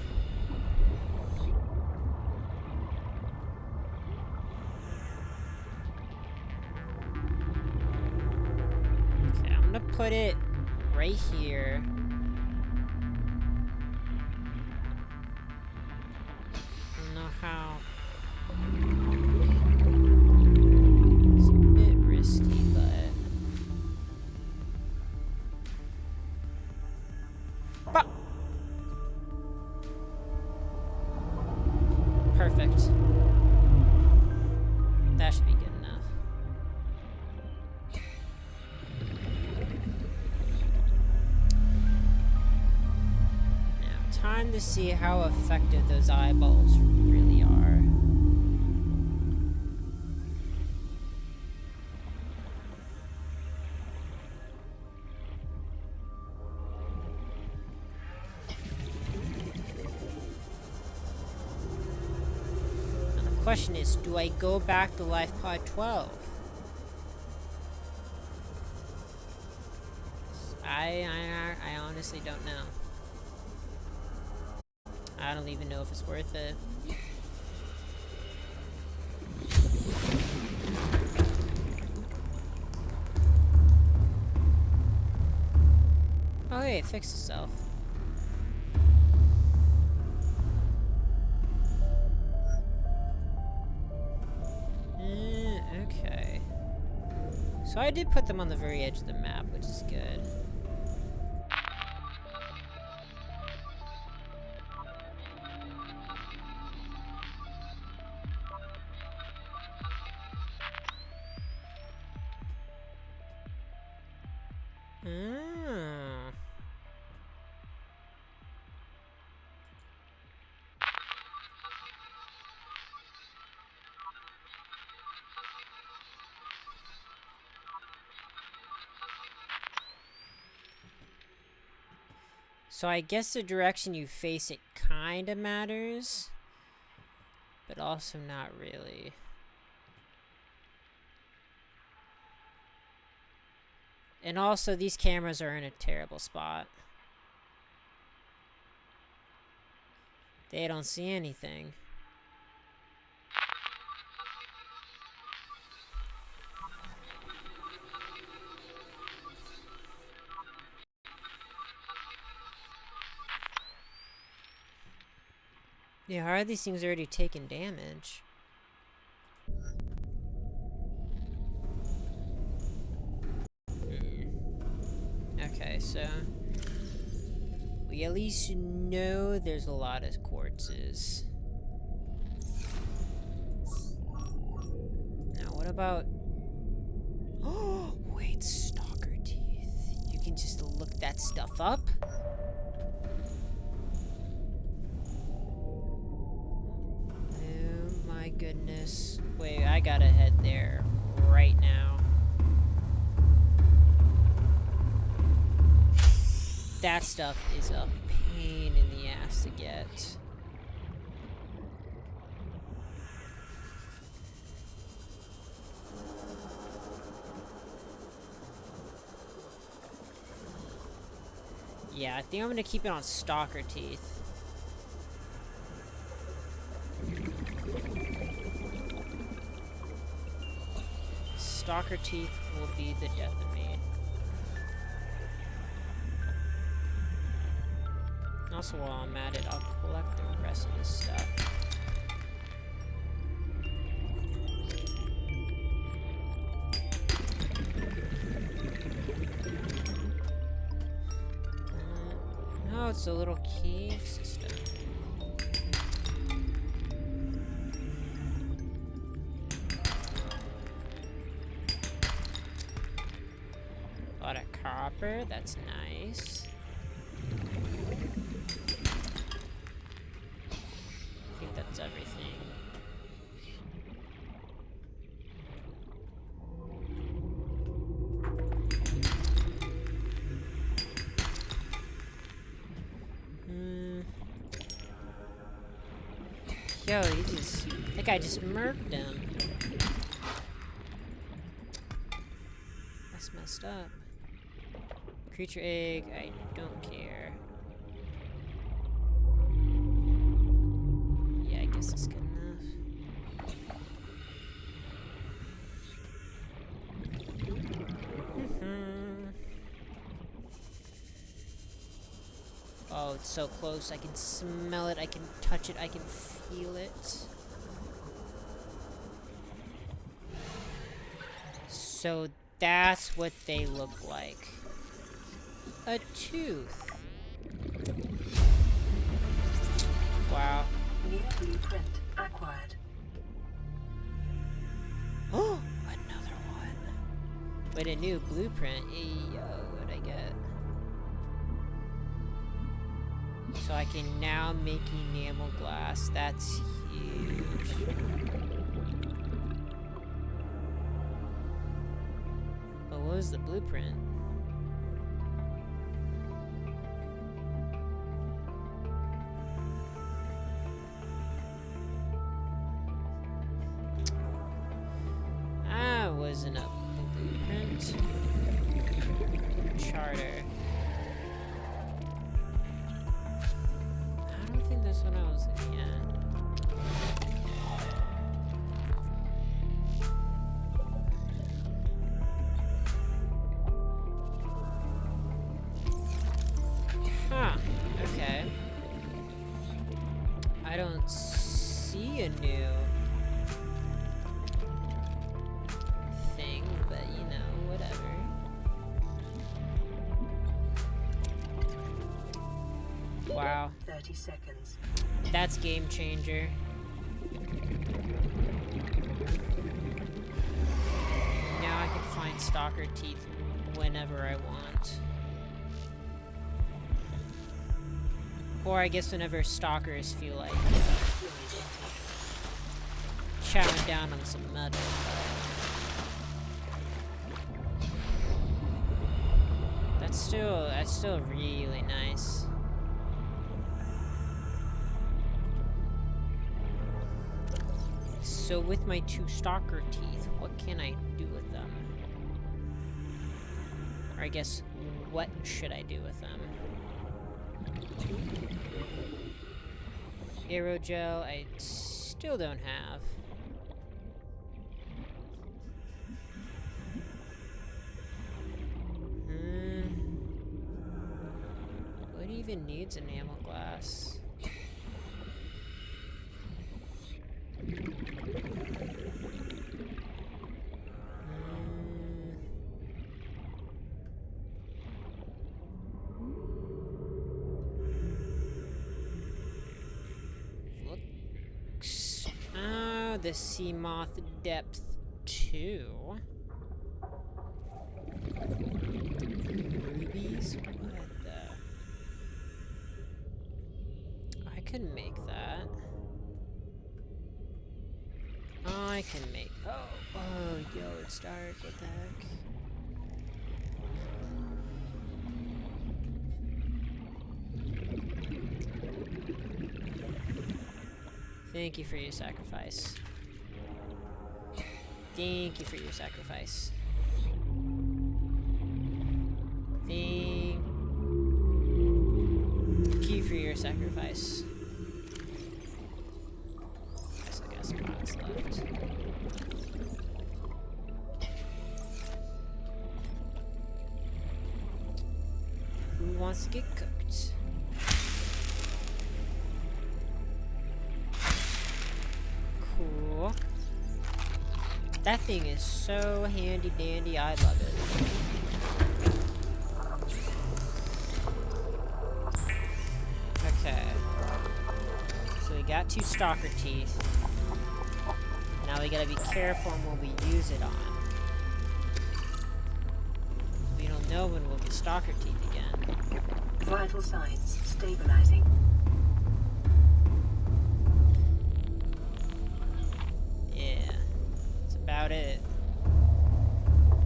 put it right here. I don't know how. It's a bit risky, but. Bah! Perfect. That should be good enough. Now, time to see how effective those eyeballs really are. Question is, do I go back to Life Pod 12? I honestly don't know. I don't even know if it's worth it. Oh hey, it fixed itself. Okay. So I did put them on the very edge of the map, which is good. So I guess the direction you face it kinda matters, but also not really. And also, these cameras are in a terrible spot. They don't see anything. Yeah, how are these things already taking damage? Okay, so we at least know there's a lot of quartzes. Now, what about... Oh, wait, stalker teeth. You can just look that stuff up? Oh my goodness. Wait, I gotta head there right now. That stuff is a pain in the ass to get. Yeah, I think I'm gonna keep it on stalker teeth. Stalker teeth will be the death of me. Also, while I'm at it, I'll collect the rest of this stuff. Oh, it's a little cave system. A lot of copper, that's nice. I think that's everything. Yo, he just... that guy just murked him. That's messed up. Creature egg, I don't care. Yeah, I guess it's good enough. Oh, it's so close. I can smell it. I can touch it. I can feel it. So that's what they look like. A tooth. Wow. New blueprint acquired. Oh, another one. But a new blueprint. Yo, what'd I get? So I can now make enamel glass. That's huge. But what was the blueprint? Ah, wasn't a blueprint. Charter. I don't think that's what I was looking at. Huh, okay. I don't see a new thing, but you know, whatever. Wow. 30 seconds. That's game changer. Now I can find stalker teeth whenever I want. Or I guess whenever stalkers feel like chowing down on some metal. That's still really nice. So with my 2 stalker teeth, what can I do with them? Or I guess, what should I do with them? Aerogel, I still don't have. What even needs enamel glass? The Sea Moth Depth 2. Rubies? What the? I can make that. I can make. Oh, yo, it's dark. What the heck? Thank you for your sacrifice. Thank you for your sacrifice. Thank you for your sacrifice. I still got some pots left. Who wants to get cooked? Cool. That thing is so handy dandy, I love it. Okay. So we got 2 stalker teeth. Now we gotta be careful on what we use it on. We don't know when we'll get stalker teeth again. Vital signs stabilizing. Yeah. That's about it.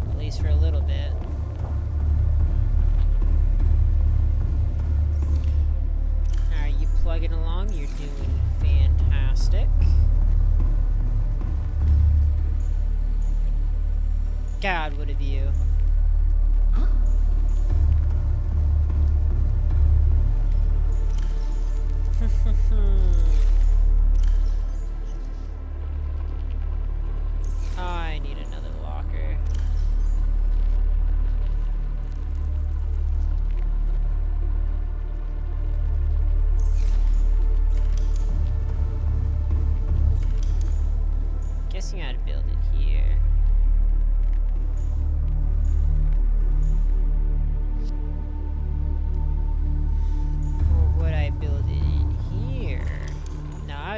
At least for a little bit. Alright, you plugging along, you're doing fantastic. God, what a view. I need another locker.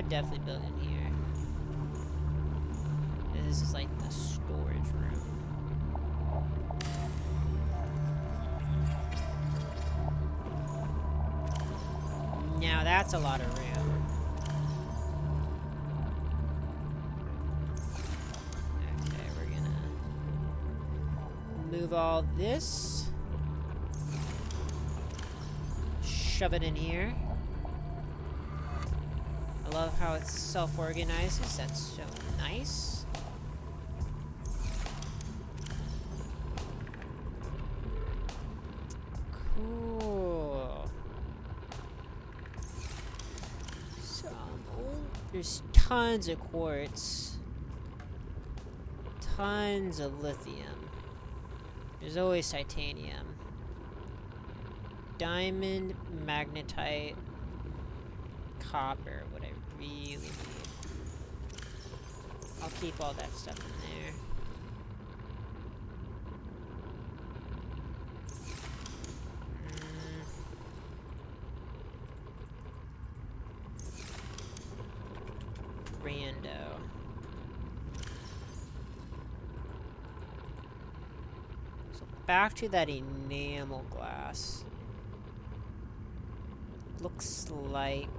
could definitely build in here. This is like the storage room. Now that's a lot of room. Okay, we're gonna move all this. Shove it in here. I love how it self-organizes. That's so nice. Cool. So, there's tons of quartz. Tons of lithium. There's always titanium. Diamond, magnetite, copper, what I really need. I'll keep all that stuff in there. Rando. So back to that enamel glass. Looks like...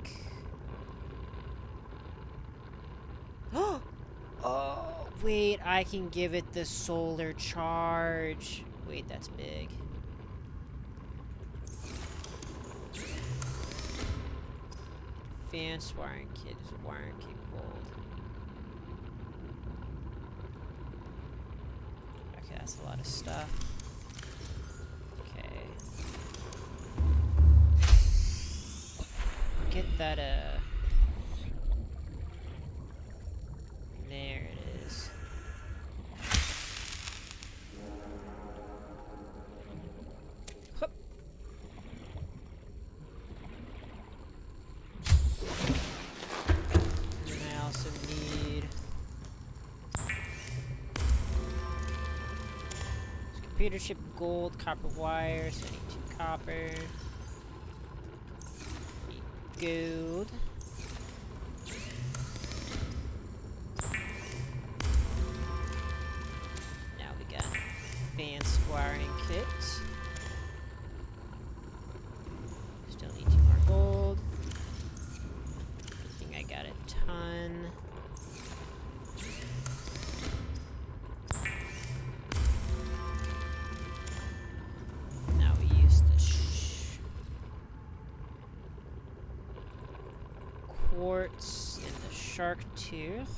Oh, wait, I can give it the solar charge. Wait, that's big. Advanced wiring kit is wiring kit gold. Okay, that's a lot of stuff. Okay. Get that, there it is. Hup. And I also need this computer chip gold, copper wire, so I need 2 copper. Gold. Now we got advanced wiring kit. Still need 2 more gold. I think I got a ton. Now we use the quartz in the shark tooth.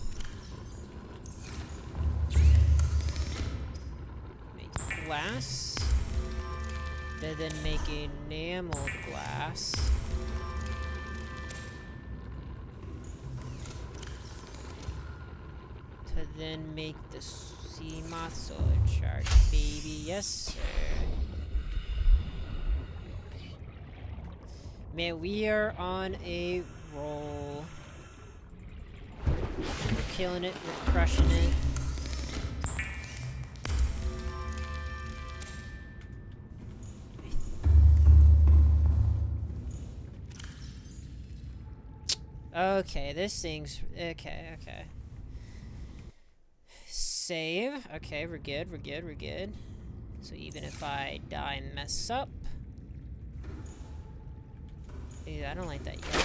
Make glass. They then make enameled glass. To then make the CMOS solar charge, baby. Yes, sir. Man, we are on a roll. We're killing it, we're crushing it. Okay, this thing's... Okay. Save. Okay, we're good. So even if I die and mess up... Ew, I don't like that yellow.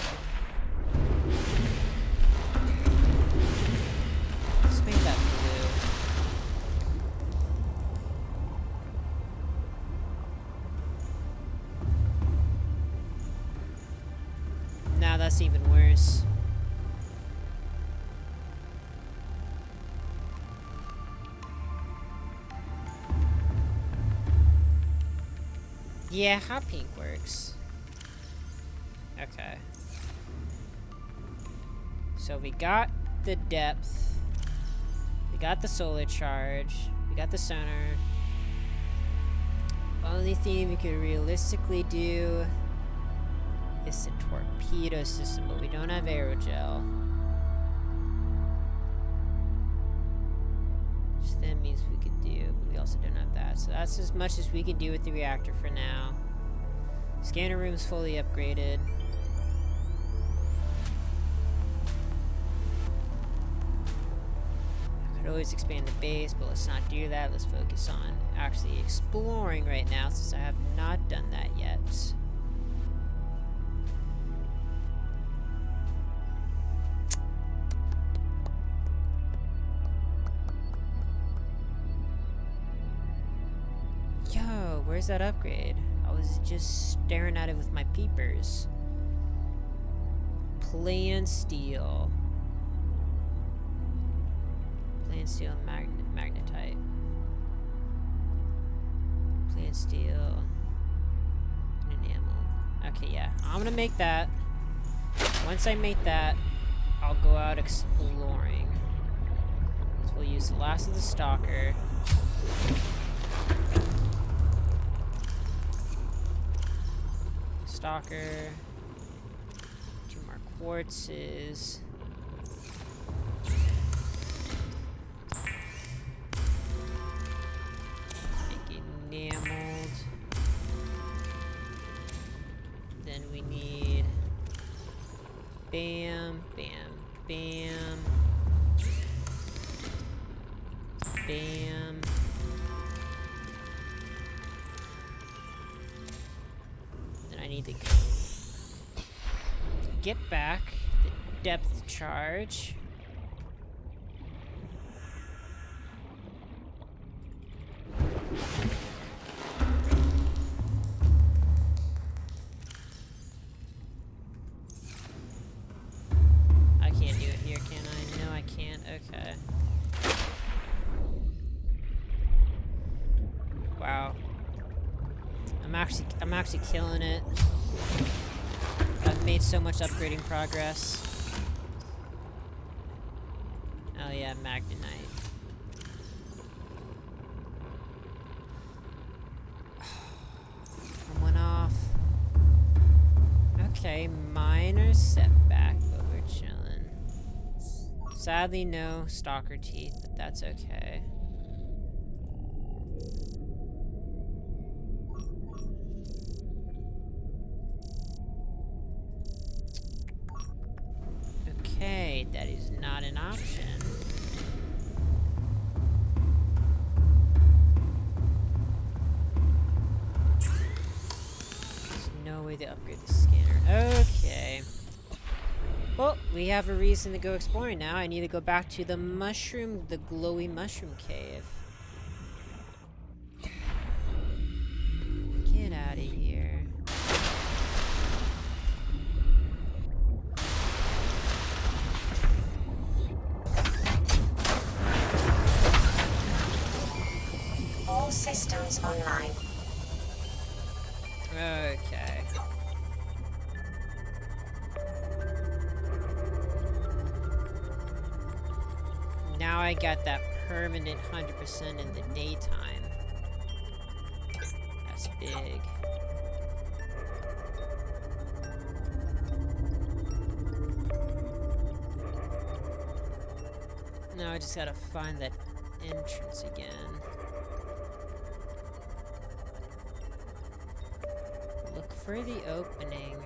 Let's make that blue. Now that's even worse. Yeah, how pink works. Okay. So we got the depth. We got the solar charge. We got the center. Only thing we could realistically do is the torpedo system, but we don't have aerogel. Which then means we could do, but we also don't have that. So that's as much as we can do with the reactor for now. Scanner room's fully upgraded. always expand the base, but let's not do that. Let's focus on actually exploring right now, since I have not done that yet. Yo, where's that upgrade? I was just staring at it with my peepers. Plan steel. Plan steel and magnetite. Plan steel and enamel. Okay, yeah. I'm gonna make that. Once I make that, I'll go out exploring. So we'll use the last of the stalker. Stalker. 2 more quartzes. Make enameled. Then we need bam, bam, bam, bam. Then I need to get back the depth charge. I can't do it here, can I? No, I can't. Okay. Wow. I'm actually killing it. I've made so much upgrading progress. Oh yeah, Magnetite. I went off. Okay, minor setback, but we're chilling. Sadly, no stalker teeth, but that's okay. Okay, that is not an option. There's no way to upgrade the scanner. Okay. Well, we have a reason to go exploring now. I need to go back to the glowy mushroom cave. Get out of here. All systems online. Okay. Now I got that permanent 100% in the daytime. That's big. Now I just gotta find that entrance again. Look for the opening.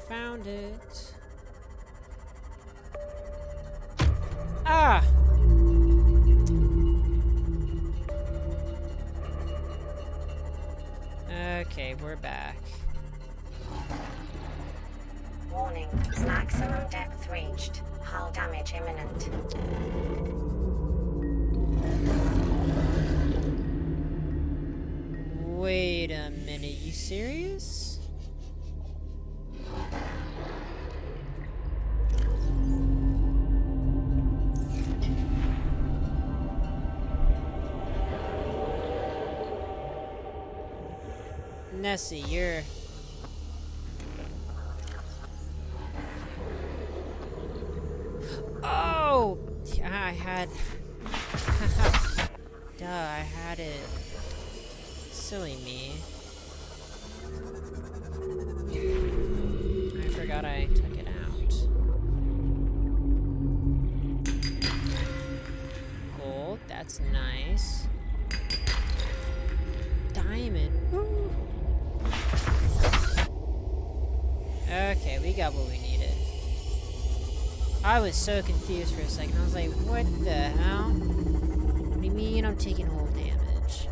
Found it. Ah! Okay, we're back. Warning, maximum depth reached. Hull damage imminent. Wait a minute, you serious? Nessie, you're... Oh! I had... Duh, I had it. Silly me. I forgot I took it out. Gold, that's nice. Diamond. Woo. Okay, we got what we needed. I was so confused for a second. I was like, what the hell? What do you mean I'm taking whole damage?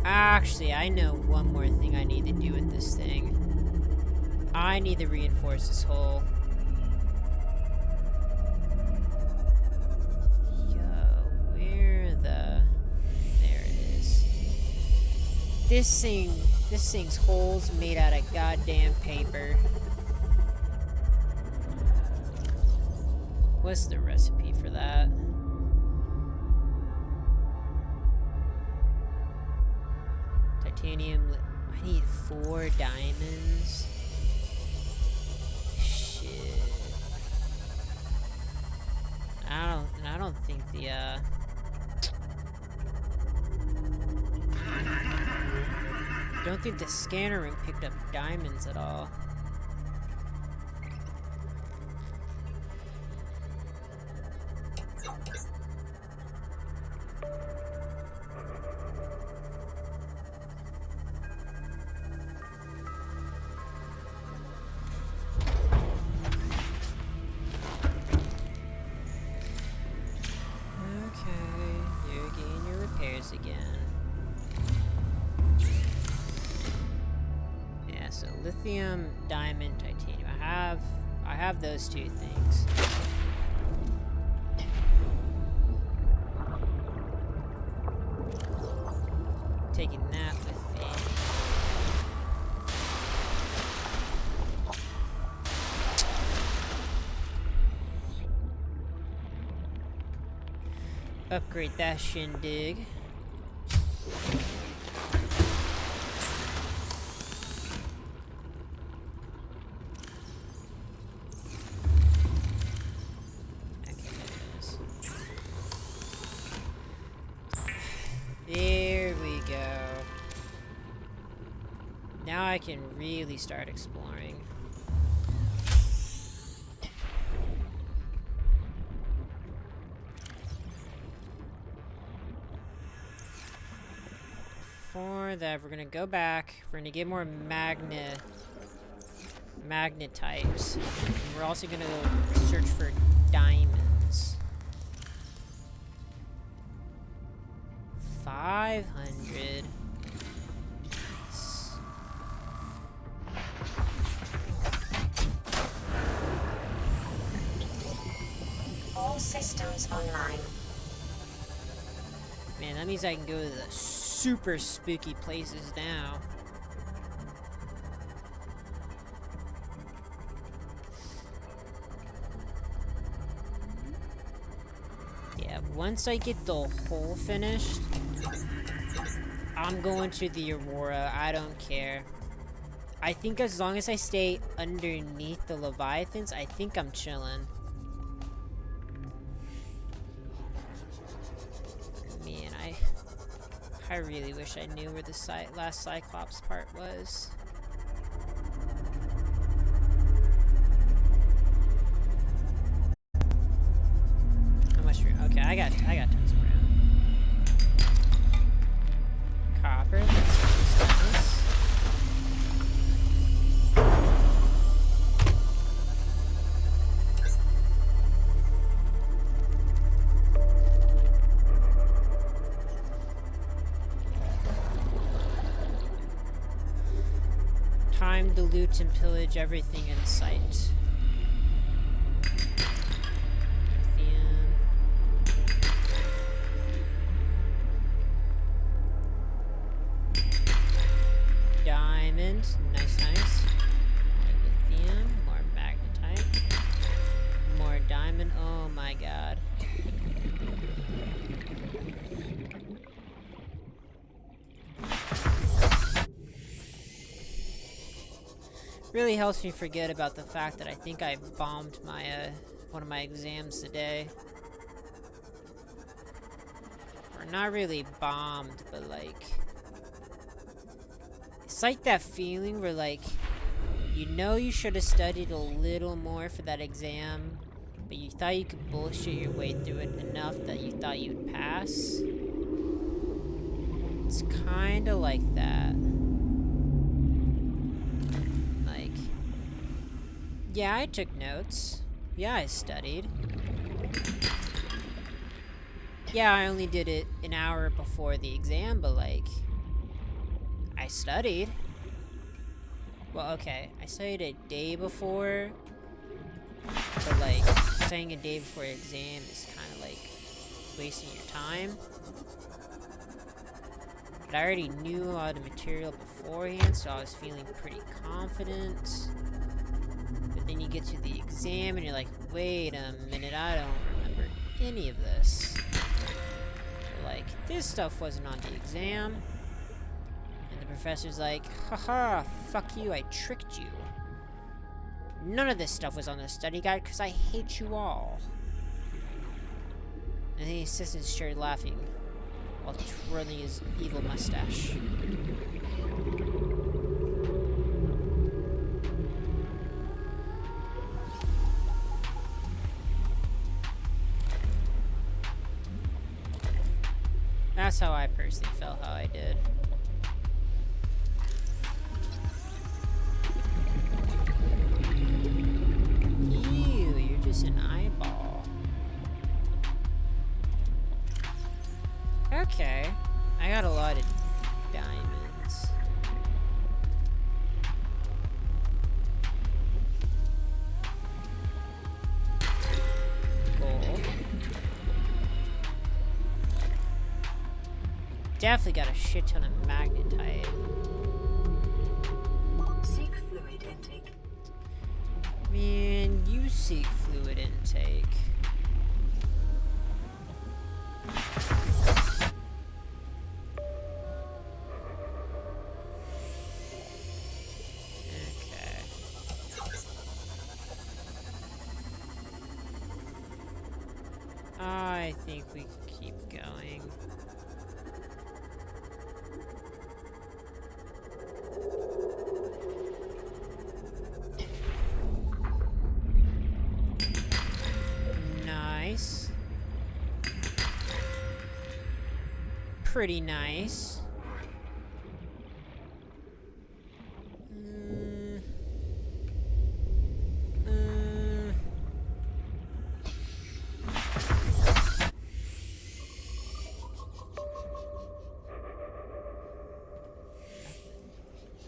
Actually, I know one more thing I need to do with this thing. I need to reinforce this hole. Yo, where the... There it is. This thing's holes made out of goddamn paper. What's the recipe for that? Titanium. I need 4 diamonds. Shit. I don't think the I don't think the scanner ring picked up diamonds at all. Again. Yeah, so lithium, diamond, titanium. I have those 2 things. Taking that with me. Upgrade that shindig. There we go. Now I can really start exploring. For that, we're gonna go back. We're gonna get more magnetites. And we're also gonna go search for diamonds. 500. All systems online. Man, that means I can go to the super spooky places now. Yeah, once I get the hole finished, I'm going to the Aurora. I don't care. I think as long as I stay underneath the Leviathans, I think I'm chilling. Man, I really wish I knew where the last Cyclops part was. How much room? Okay, I got tons of room. Copper. Let's use this. Time to loot and pillage everything in sight. Lithium. Diamond. Nice, nice. More lithium. More magnetite. More diamond. Oh my god. Really helps me forget about the fact that I think I bombed my one of my exams today. Or not really bombed, but like it's like that feeling where like you know you should have studied a little more for that exam, but you thought you could bullshit your way through it enough that you thought you'd pass. It's kinda like that. Like, yeah, I took notes. Yeah, I studied. Yeah, I only did it an hour before the exam, but like, I studied. Well, okay, I studied a day before, but like, studying a day before your exam is kind of like wasting your time. But I already knew a lot of the material beforehand, so I was feeling pretty confident. But then you get to the exam and you're like, wait a minute, I don't remember any of this. Like, this stuff wasn't on the exam. And the professor's like, haha, fuck you, I tricked you. None of this stuff was on the study guide because I hate you all. And the assistant started laughing while twirling his evil mustache. That's how I personally felt how I did. Ew, you're just an eyeball. Okay. I got a lot of diamonds. Gold. Definitely got a shit ton of magnetite. Seek fluid intake. Man, you seek fluid intake. Okay. I think we can keep going. Nice. Pretty nice.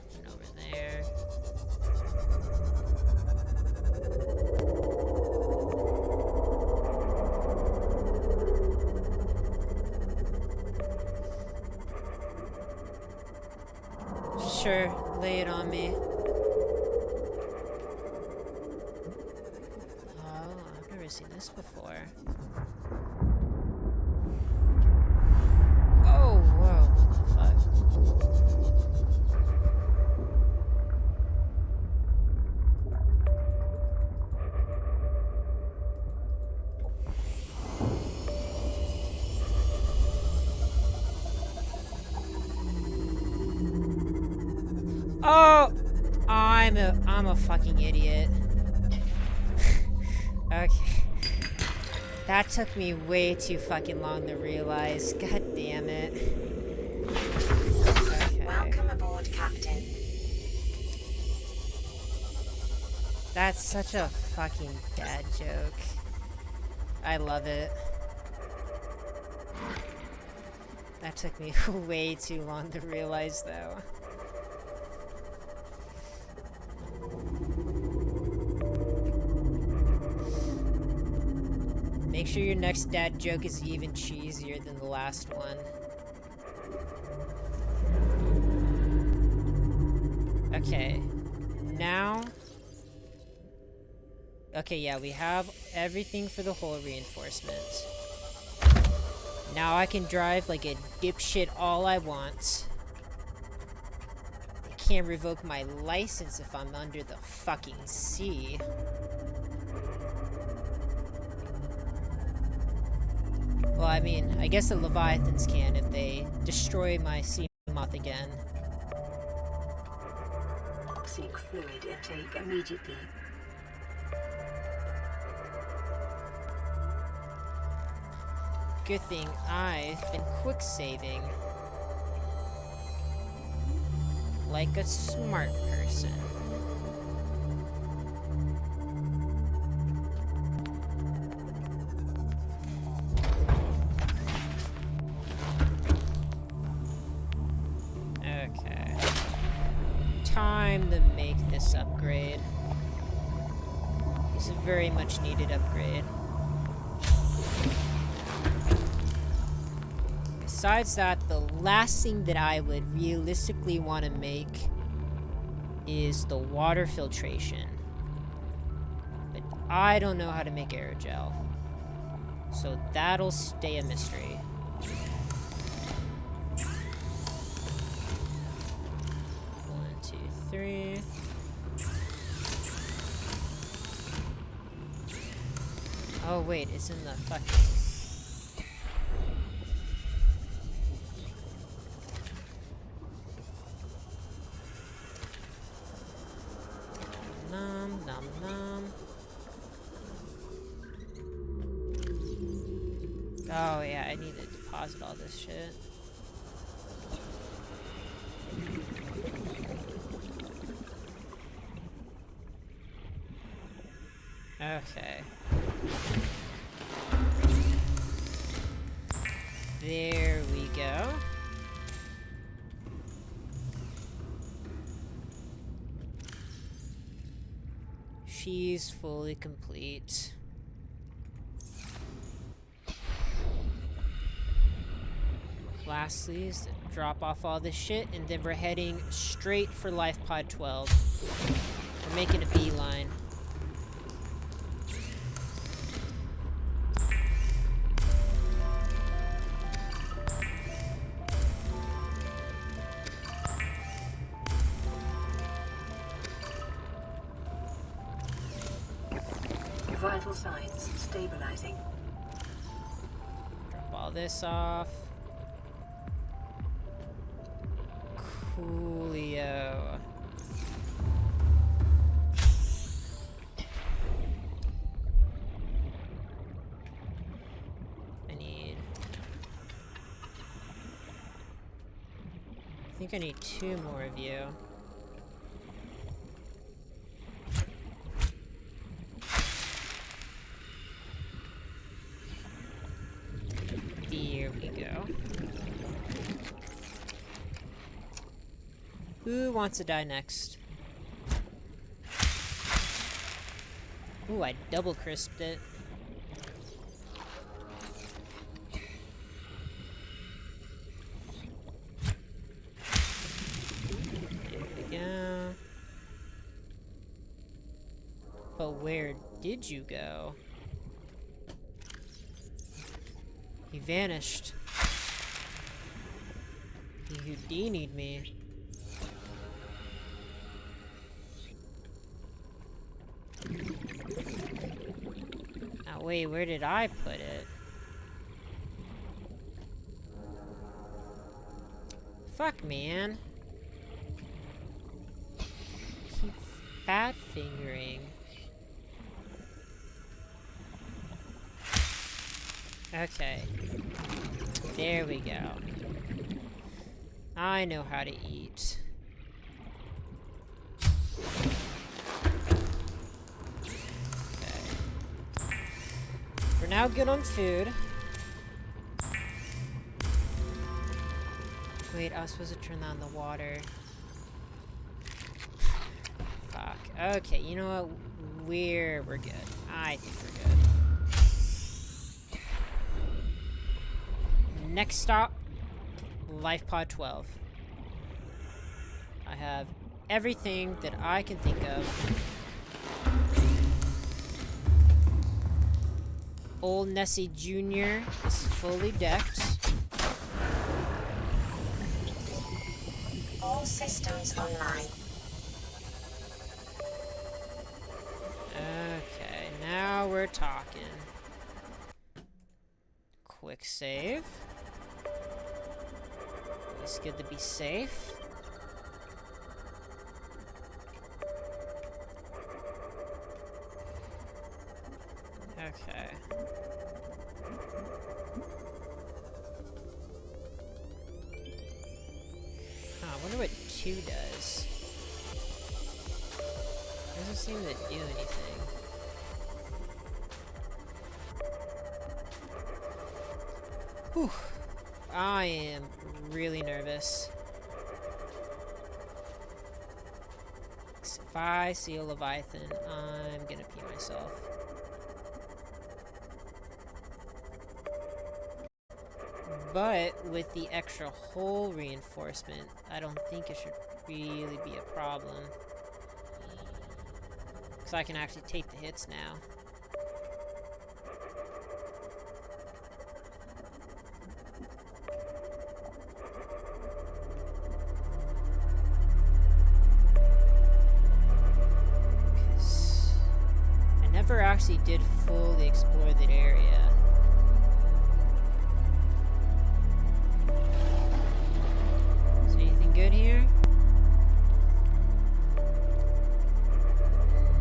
Nothing over there. Sure, lay it on me. Oh, I've never seen this before. Oh, whoa, what the fuck? Oh, I'm a fucking idiot. Okay. That took me way too fucking long to realize. God damn it. Okay. Welcome aboard, Captain. That's such a fucking dad joke. I love it. That took me way too long to realize, though. Make sure your next dad joke is even cheesier than the last one. Okay. Now... Okay, yeah, we have everything for the hull reinforcement. Now I can drive like a dipshit all I want. I can't revoke my license if I'm under the fucking sea. Well, I mean, I guess the Leviathans can if they destroy my sea moth again. Seek fluid intake immediately. Good thing I've been quick saving. like a smart person. Okay. Time to make this upgrade. It's a very much needed upgrade. Besides that, the last thing that I would realistically want to make is the water filtration. But I don't know how to make aerogel. So that'll stay a mystery. One, two, three. Oh wait, it's in the fucking... Nom nom nom. Oh yeah, I need to deposit all this shit. Okay. There we go. She's fully complete. Lastly is to drop off all this shit, and then we're heading straight for Life Pod 12. We're making a beeline. Vital signs stabilizing. Drop all this off. Coolio. I think I need 2 more of you. There we go. Who wants to die next? Ooh, I double crisped it. There we go. But where did you go? He vanished. He Houdini'd me. Now wait, where did I put it? Fuck, man. Keep fat fingering. Okay. There we go. I know how to eat. Okay. We're now good on food. Wait, I was supposed to turn on the water. Fuck. Okay, you know what? We're good. I think we're good. Next stop, Life Pod 12. I have everything that I can think of. Old Nessie Jr. is fully decked. All systems online. Okay, now we're talking. Quick save. It's good to be safe. Okay. I wonder what 2 does. Doesn't seem to do anything. Whew. I am really nervous. If I see a Leviathan, I'm gonna pee myself. But with the extra hull reinforcement, I don't think it should really be a problem. Because I can actually take the hits now. Because I never actually did fully explore that area. Good here?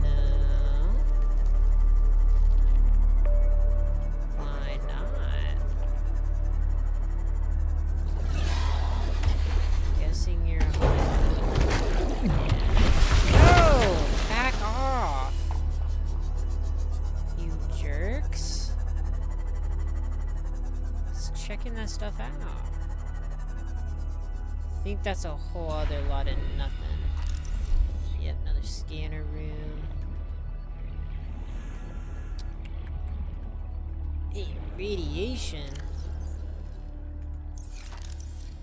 No. Why not? Guessing you're No! Back off! You jerks. Just checking that stuff out. I think that's a whole other lot of nothing. Yep, another scanner room. Hey, radiation.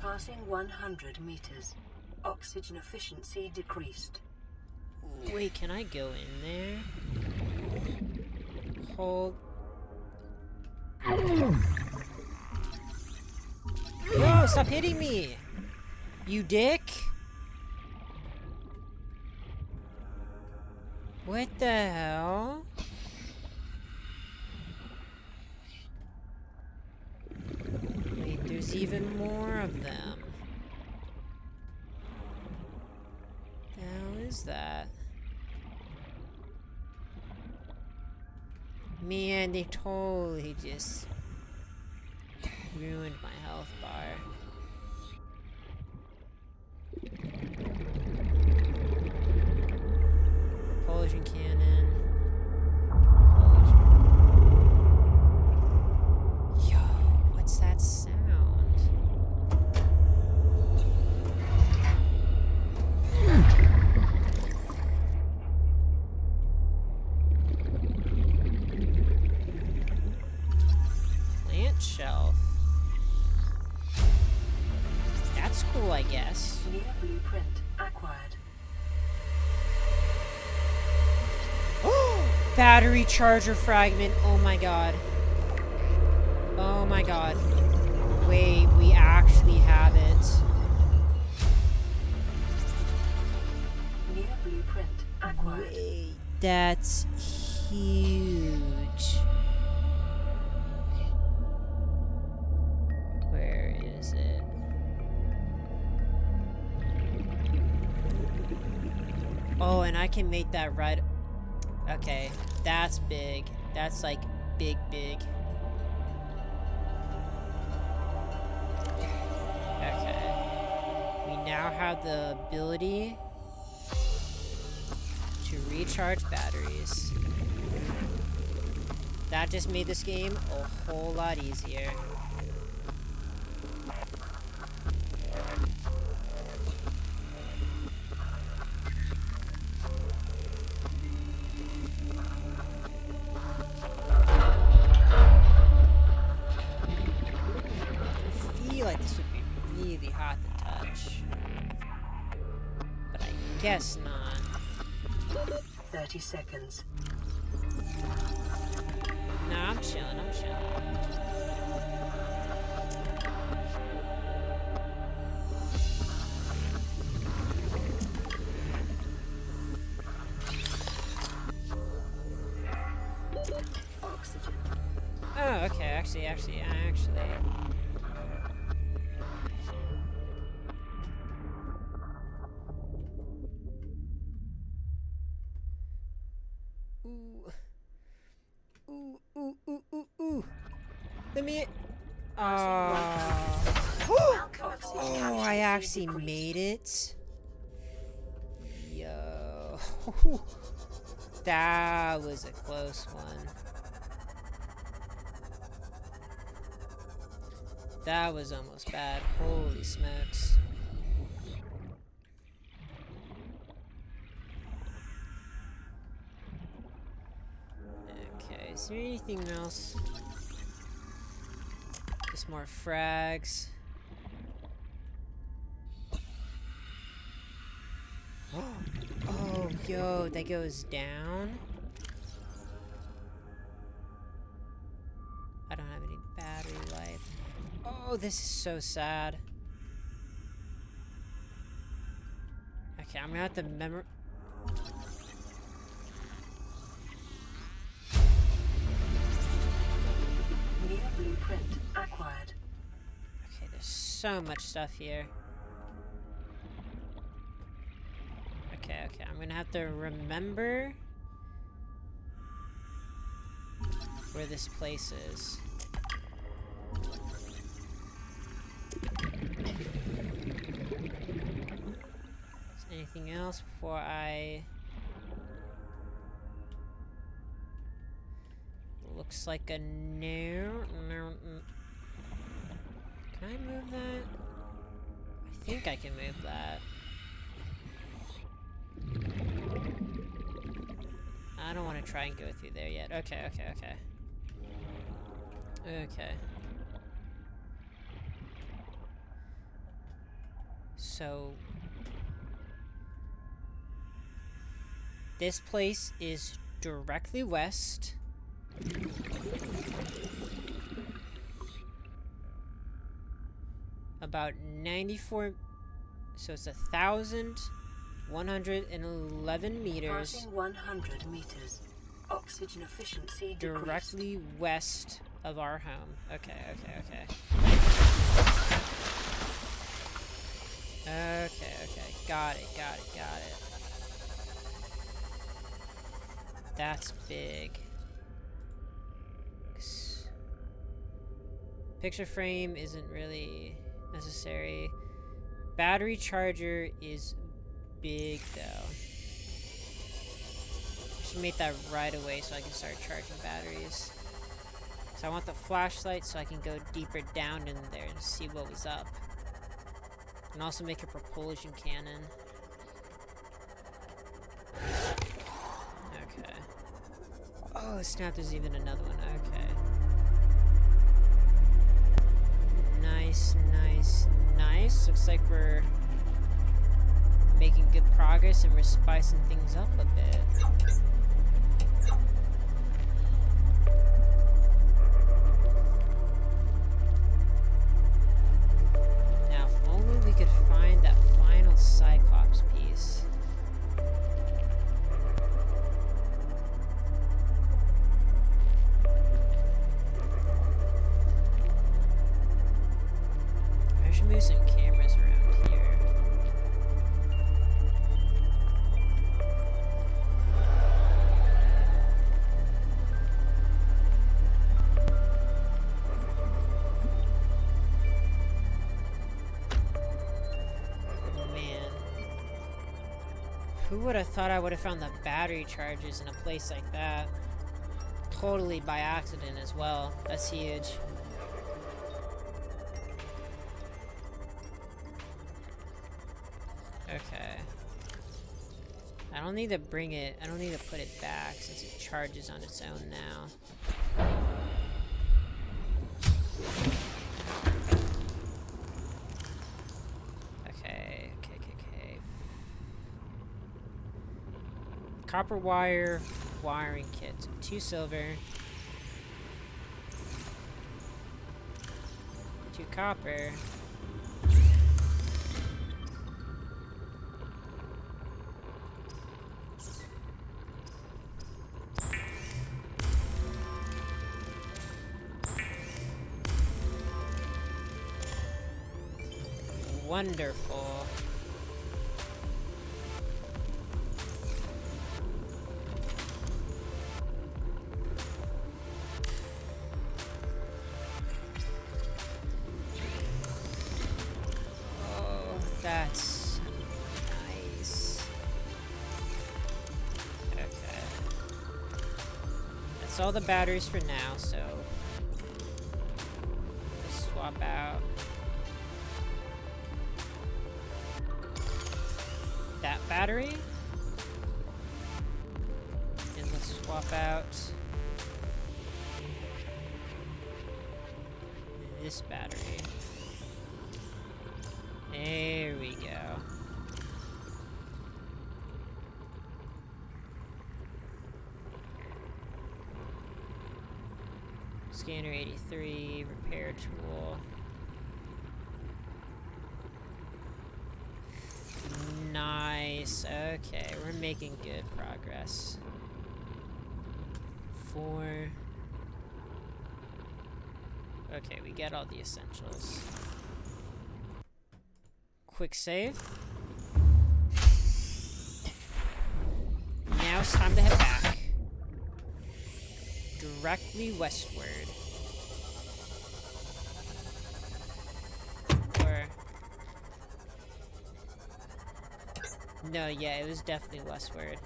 Passing 100 meters. Oxygen efficiency decreased. Wait, can I go in there? Hold. No, stop hitting me! You dick? What the hell? Wait, there's even more of them. The hell is that? Man, they totally just ruined my health bar. Propulsion cannon. Yo, what's that sound? Plant shelf. That's cool, I guess. New blueprint acquired. Battery charger fragment. Oh my god. Oh my god. Wait, we actually have it. New blueprint acquired. Wait, that's huge. Where is it? Oh, and I can make that right. Okay, that's big. That's like big. Okay. We now have the ability to recharge batteries. That just made this game a whole lot easier. Like this would be really hot to touch, but I guess not. 30 seconds. Nah, I'm chilling. Oxygen. Oh, okay. Actually. Ooh. Let me. Oh, I actually made it. That was a close one. That was almost bad. Holy smokes. Okay, is there anything else? Just more frags. Oh, yo, that goes down. I don't have any battery life. Oh, this is so sad. Okay, I'm gonna have to memorize. New blueprint acquired. Okay, there's so much stuff here. Okay, I'm gonna have to remember where this place is. Is anything else before I... Looks like a no. Can I move that? I think I can move that. I don't want to try and go through there yet. Okay. So... this place is directly west. About 94... So it's 1,111 meters. Passing 100 meters. Oxygen efficiency decreased. Directly west of our home. Okay. Got it. That's big. Picture frame isn't really necessary. Battery charger is big though. I should make that right away so I can start charging batteries. So I want the flashlight so I can go deeper down in there and see what was up. And also make a propulsion cannon. Okay. Oh snap, there's even another one. Okay. Nice. Looks like we're making good progress and we're spicing things up a bit. Now, if only we could find that final Cyclops piece. I should move some cameras around here. Man. Who would have thought I would have found the battery charges in a place like that? Totally by accident as well. That's huge. Okay. I don't need to bring it, I don't need to put it back since it charges on its own now. Okay. Copper wire wiring kit. 2 silver. 2 copper. Wonderful. Oh, that's nice. That's all the batteries for now, so let's swap out that battery. And let's swap out this battery. There we go. Scanner 83, repair tool. Nice. Okay, we're making good progress. 4. Okay, we get all the essentials. Quick save. Now it's time to head back. Directly westward. Or... No, yeah, it was definitely westward.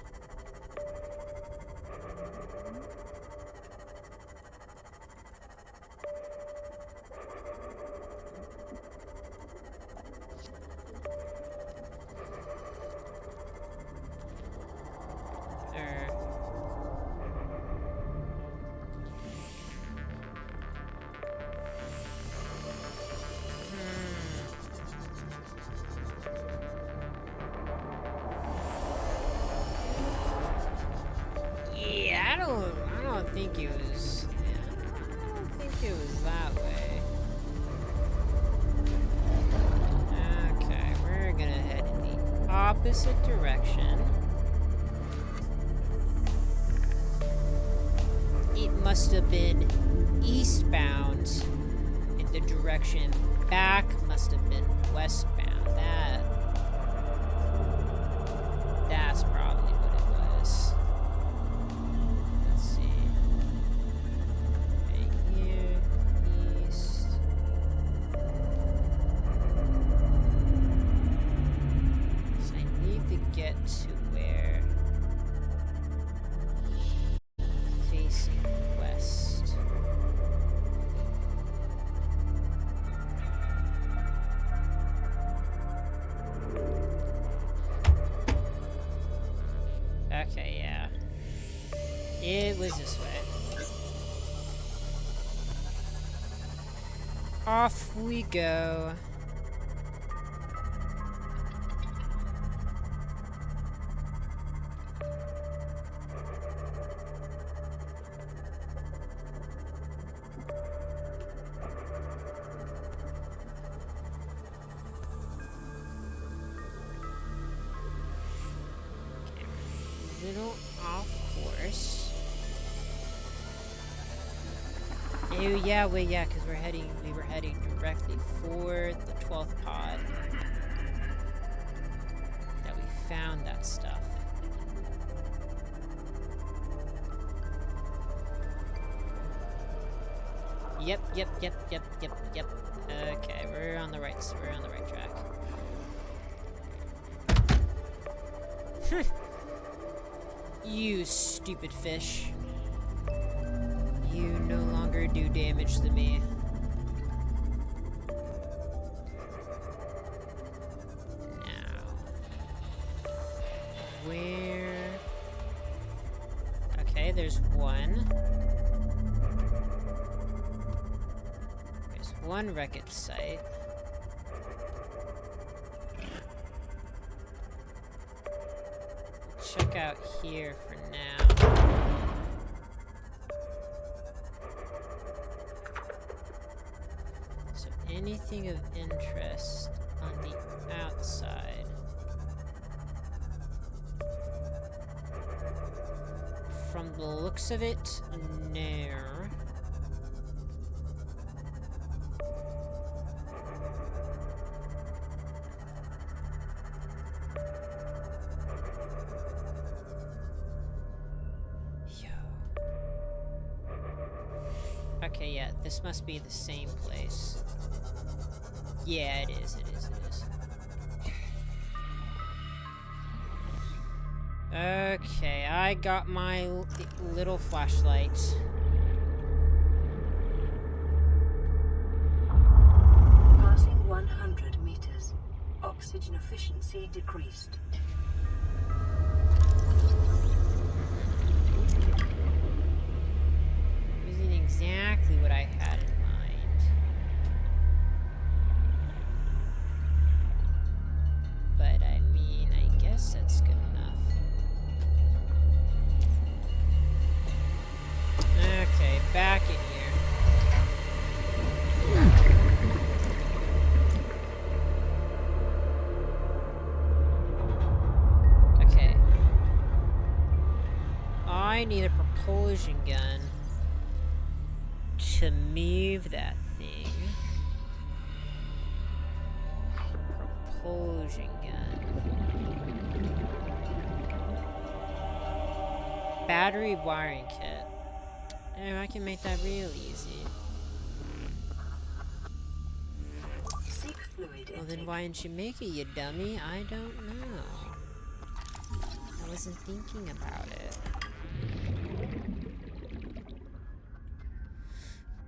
I don't think it was... Yeah, I don't think it was that way. Okay, we're gonna head in the opposite direction. It must have been eastbound in the direction back must have been westbound. That's probably what it was. Let's see. Right here, east. So I need to get to where facing west. Okay, yeah. It was this way. Off we go. Little off course. Oh yeah, wait, yeah, because we were heading directly for the 12th pod. That we found that stuff. Yep. Okay, we're on the right track. You stupid fish. You no longer do damage to me. Now. Where... Okay, there's one. There's one wreckage site. Check out here for now. So anything of interest on the outside. From the looks of it, no. Okay, yeah, this must be the same place. Yeah, it is. Okay, I got my little flashlight. Passing 100 meters. Oxygen efficiency decreased. Isn't exactly what I had in mind. But I mean, I guess that's good enough. Okay, back in here. Okay. I need a propulsion gun to move that thing. Propulsion gun. Battery wiring kit. Oh, I can make that real easy. Seek fluid Well, then intake. why didn't you make it, you dummy? I don't know. I wasn't thinking about it.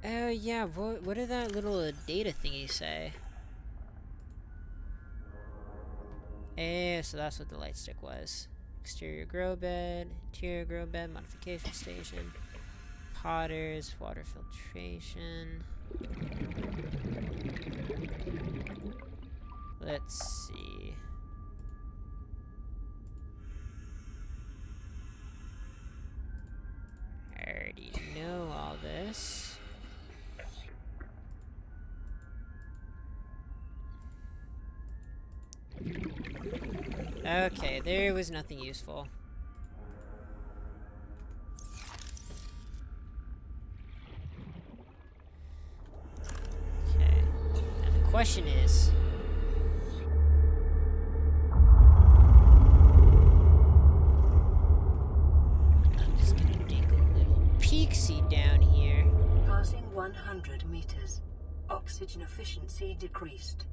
Oh, yeah, what did that little data thingy say? Eh, so that's what the light stick was. Exterior grow bed, interior grow bed, modification station, potters, water filtration. Let's see. I already know all this. Okay, there was nothing useful. Okay. Now the question is... I'm just gonna dig a little peeksy down here. Passing 100 meters. Oxygen efficiency decreased.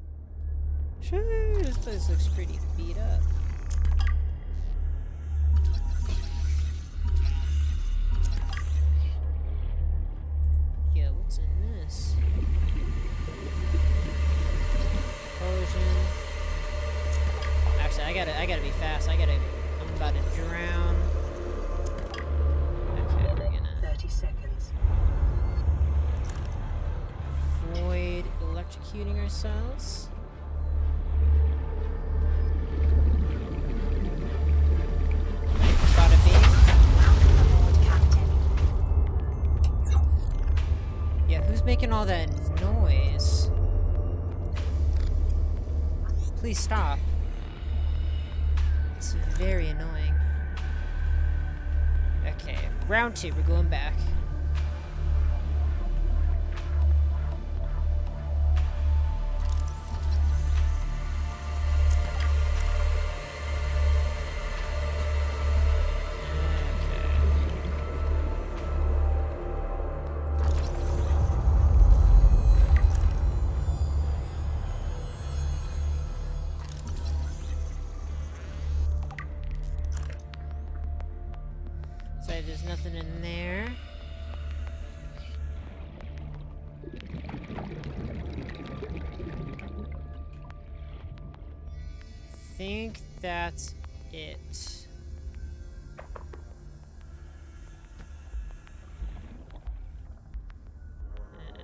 Sure, this place looks pretty beat up. Yeah, what's in this? Potion. Actually, I gotta be fast. I'm about to drown. Okay, we're gonna 30 seconds. avoid electrocuting ourselves. Bada bing. Welcome aboard, Captain. Yeah, who's making all that noise? Please stop. It's very annoying. Okay, round 2, we're going back. So there's nothing in there. Think that's it.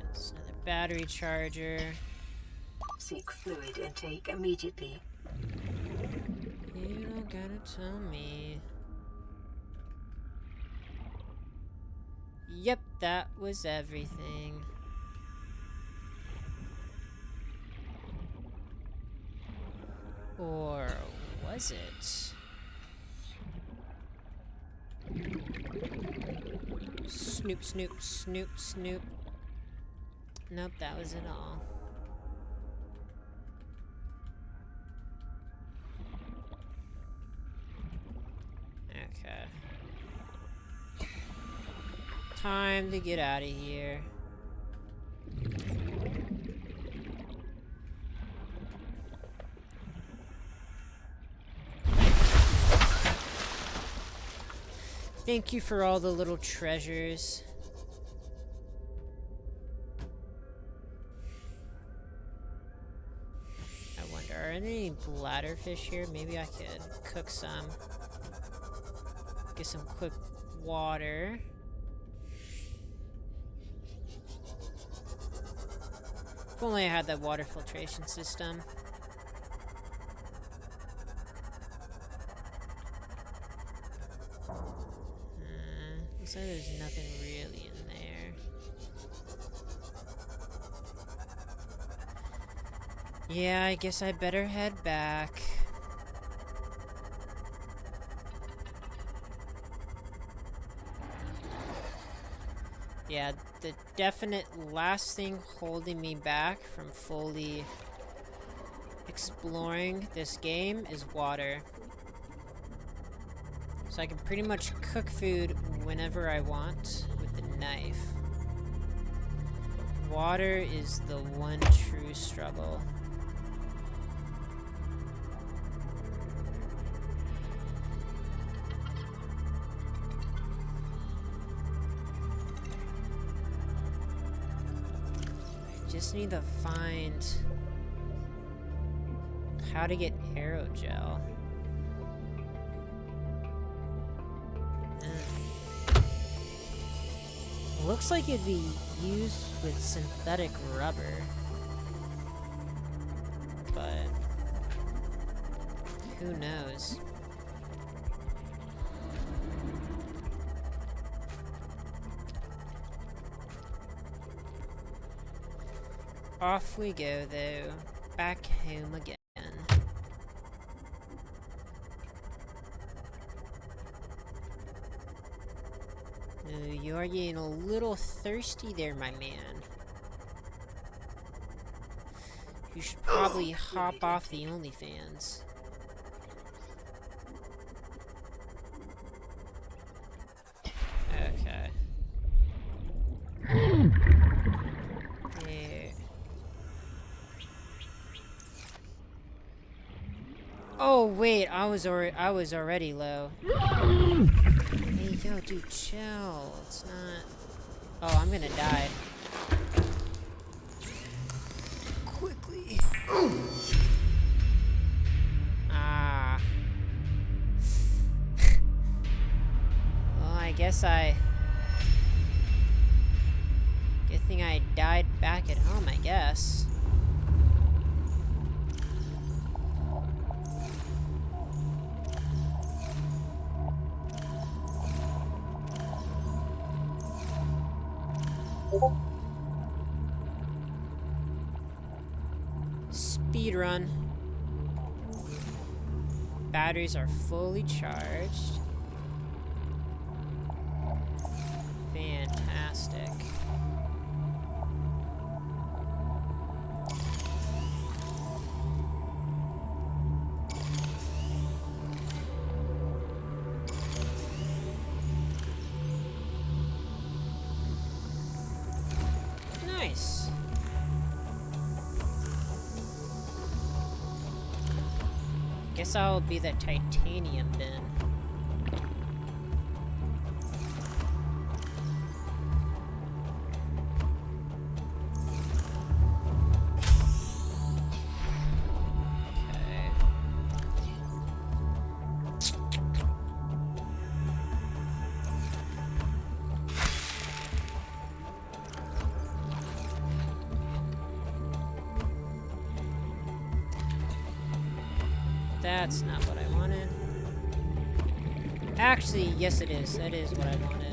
It's another battery charger. Seek fluid intake immediately. You don't gotta tell me. Yep, that was everything. Or was it? Snoop, snoop, snoop, snoop. Nope, that was it all. Okay. Time to get out of here. Thank you for all the little treasures. I wonder, are any bladderfish here? Maybe I could cook some. Get some quick water. If only I had that water filtration system. Looks like there's nothing really in there. Yeah, I guess I better head back. Yeah, the definite last thing holding me back from fully exploring this game is water. So I can pretty much cook food whenever I want with the knife. Water is the one true struggle. I just need to find how to get aerogel. Looks like it'd be used with synthetic rubber, but who knows? Off we go, though, back home again. You are getting a little thirsty there, my man. You should probably hop off the OnlyFans. Okay. There. Oh wait, I was already low. Hey, yo, dude, chill. It's not... Oh, I'm gonna die. Quickly. Ah. Well, I guess good thing I died back at home, I guess. Speed run. Batteries are fully charged. Fantastic. Nice. Guess I'll be the titanium then. Okay. That's not what I wanted. Actually, yes it is. That is what I wanted.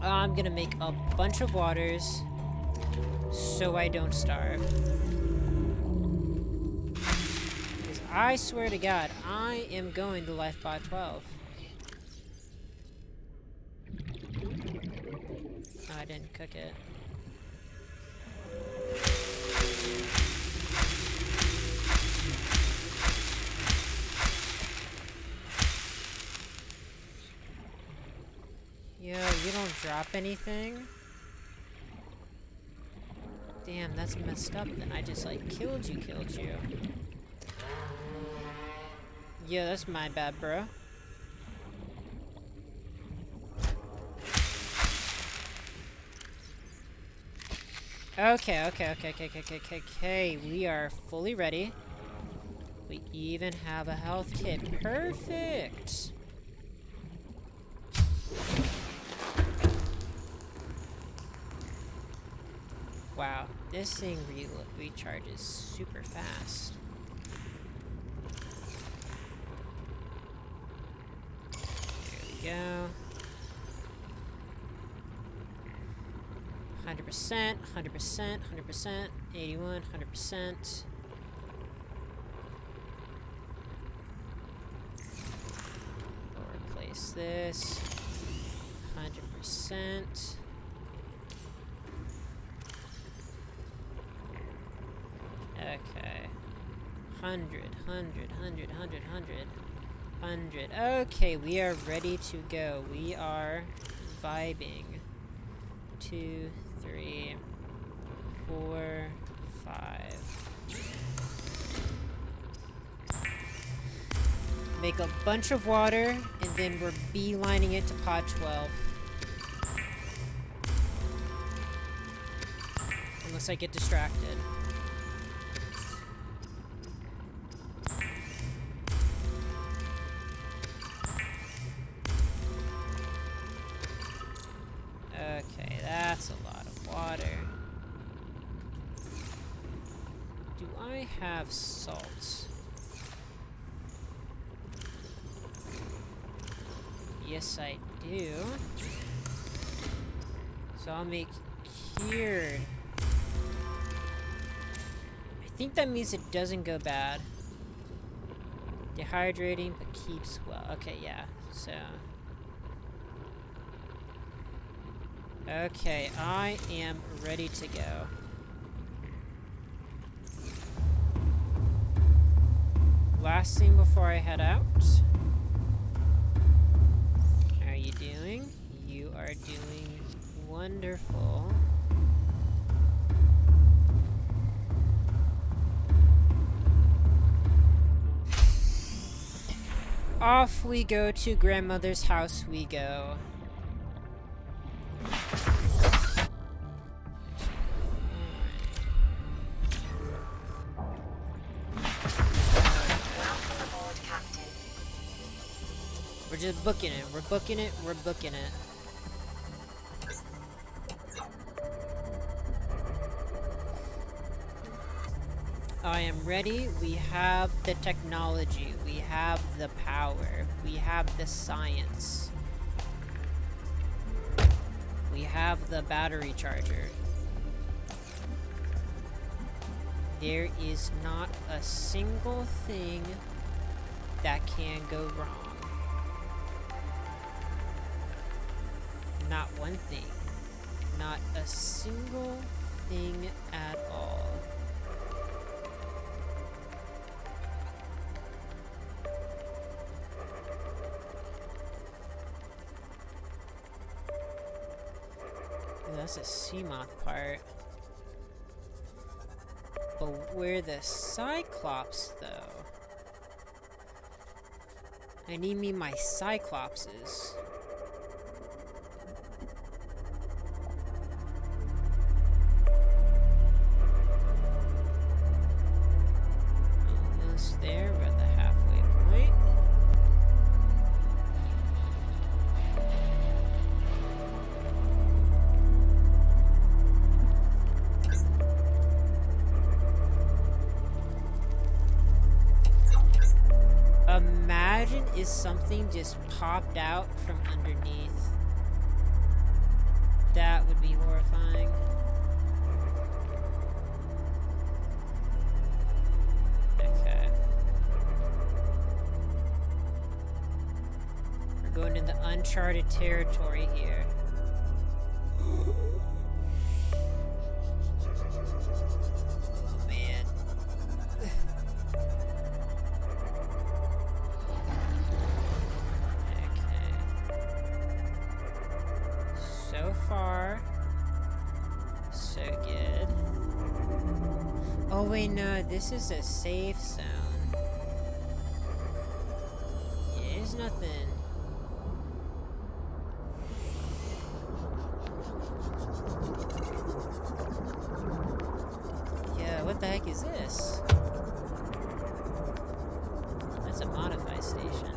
I'm gonna make a bunch of waters so I don't starve. Because I swear to God, I am going to Lifebot 12. Oh, I didn't cook it. Yo, you don't drop anything? Damn, that's messed up then. I just like killed you. Yeah, that's my bad, bro. Okay. We are fully ready. We even have a health kit. Perfect! Wow, this thing recharges super fast. There we go. 100%, 81, 100%. We'll replace this. 100%. Okay. 100. Okay, we are ready to go. We are vibing. 2, 3, 4, 5. Make a bunch of water, and then we're beelining it to pod 12. Unless I get distracted. Okay, that's a lot of water. Do I have salt? Yes, I do. So I'll make cured. I think that means it doesn't go bad. Dehydrating, but keeps well. Okay, yeah. So... okay, I am ready to go. Last thing before I head out. How are you doing? You are doing wonderful. Off we go to grandmother's house we go. We're just booking it. We're booking it. I am ready. We have the technology. We have the power. We have the science. We have the battery charger. There is not a single thing that can go wrong. Not one thing. Not a single thing at all. Ooh, that's a Seamoth part. But where the Cyclops, though? I need me my Cyclopses. Almost there, we're at the halfway point. Imagine if something just popped out from underneath. That would be horrifying. Okay. We're going into uncharted territory here. Oh man. Oh wait, no, this is a safe zone. Yeah, there's nothing. Yeah, what the heck is this? That's a modify station.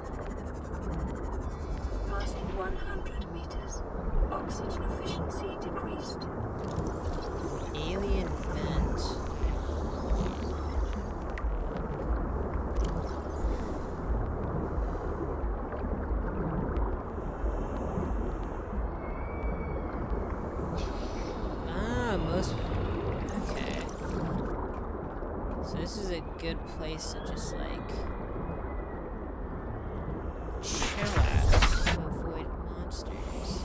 Passing 100 meters. Oxygen efficiency decreased. Alien vent. Okay. So this is a good place to just, like, chill at to avoid monsters.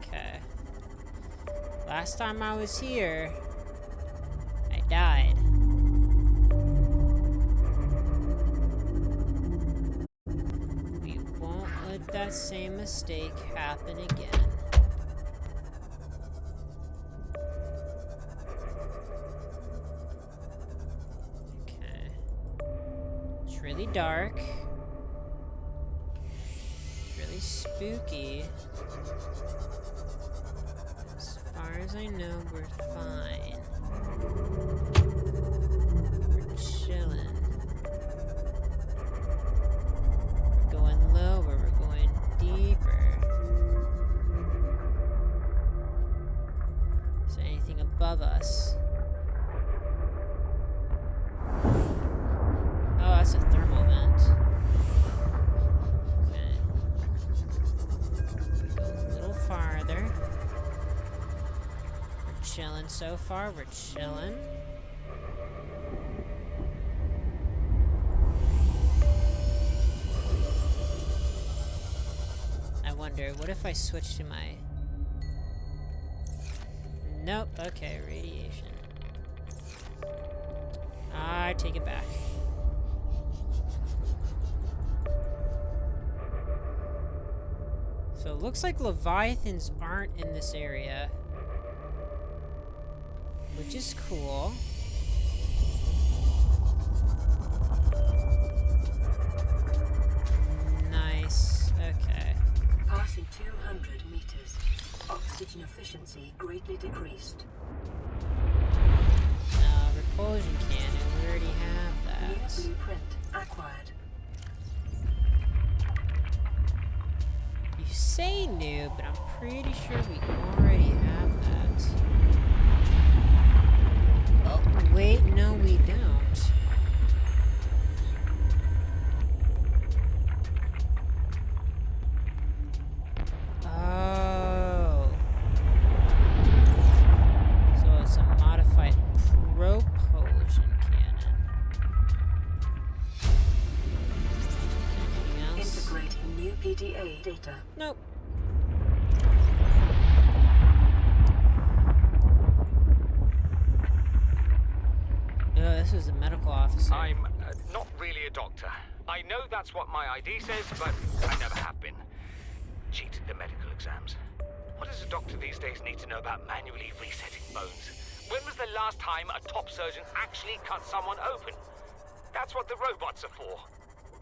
Okay. Last time I was here, I died. We won't let that same mistake happen again. Okay. It's really dark. It's really spooky. As far as I know, we're fine. We're chilling. We're going lower, we're going deeper. Is there anything above us? Oh, that's a thermal vent. Okay. We go a little farther. We're chilling so far, we're chilling. I wonder, what if I switch to my... Nope, okay, radiation. I take it back. So it looks like Leviathans aren't in this area, which is cool. Nice, okay. Passing 200 meters. Oxygen efficiency greatly decreased. Repulsion cannon, we already have that. New blueprint acquired. You say new, but I'm pretty sure we already have that. Oh, wait, no we don't. Oh. So it's a modified propulsion cannon. Anything else? Integrating new PDA data. Nope. This is a medical officer. I'm not really a doctor. I know that's what my ID says, but I never have been. Cheated the medical exams. What does a doctor these days need to know about manually resetting bones? When was the last time a top surgeon actually cut someone open? That's what the robots are for.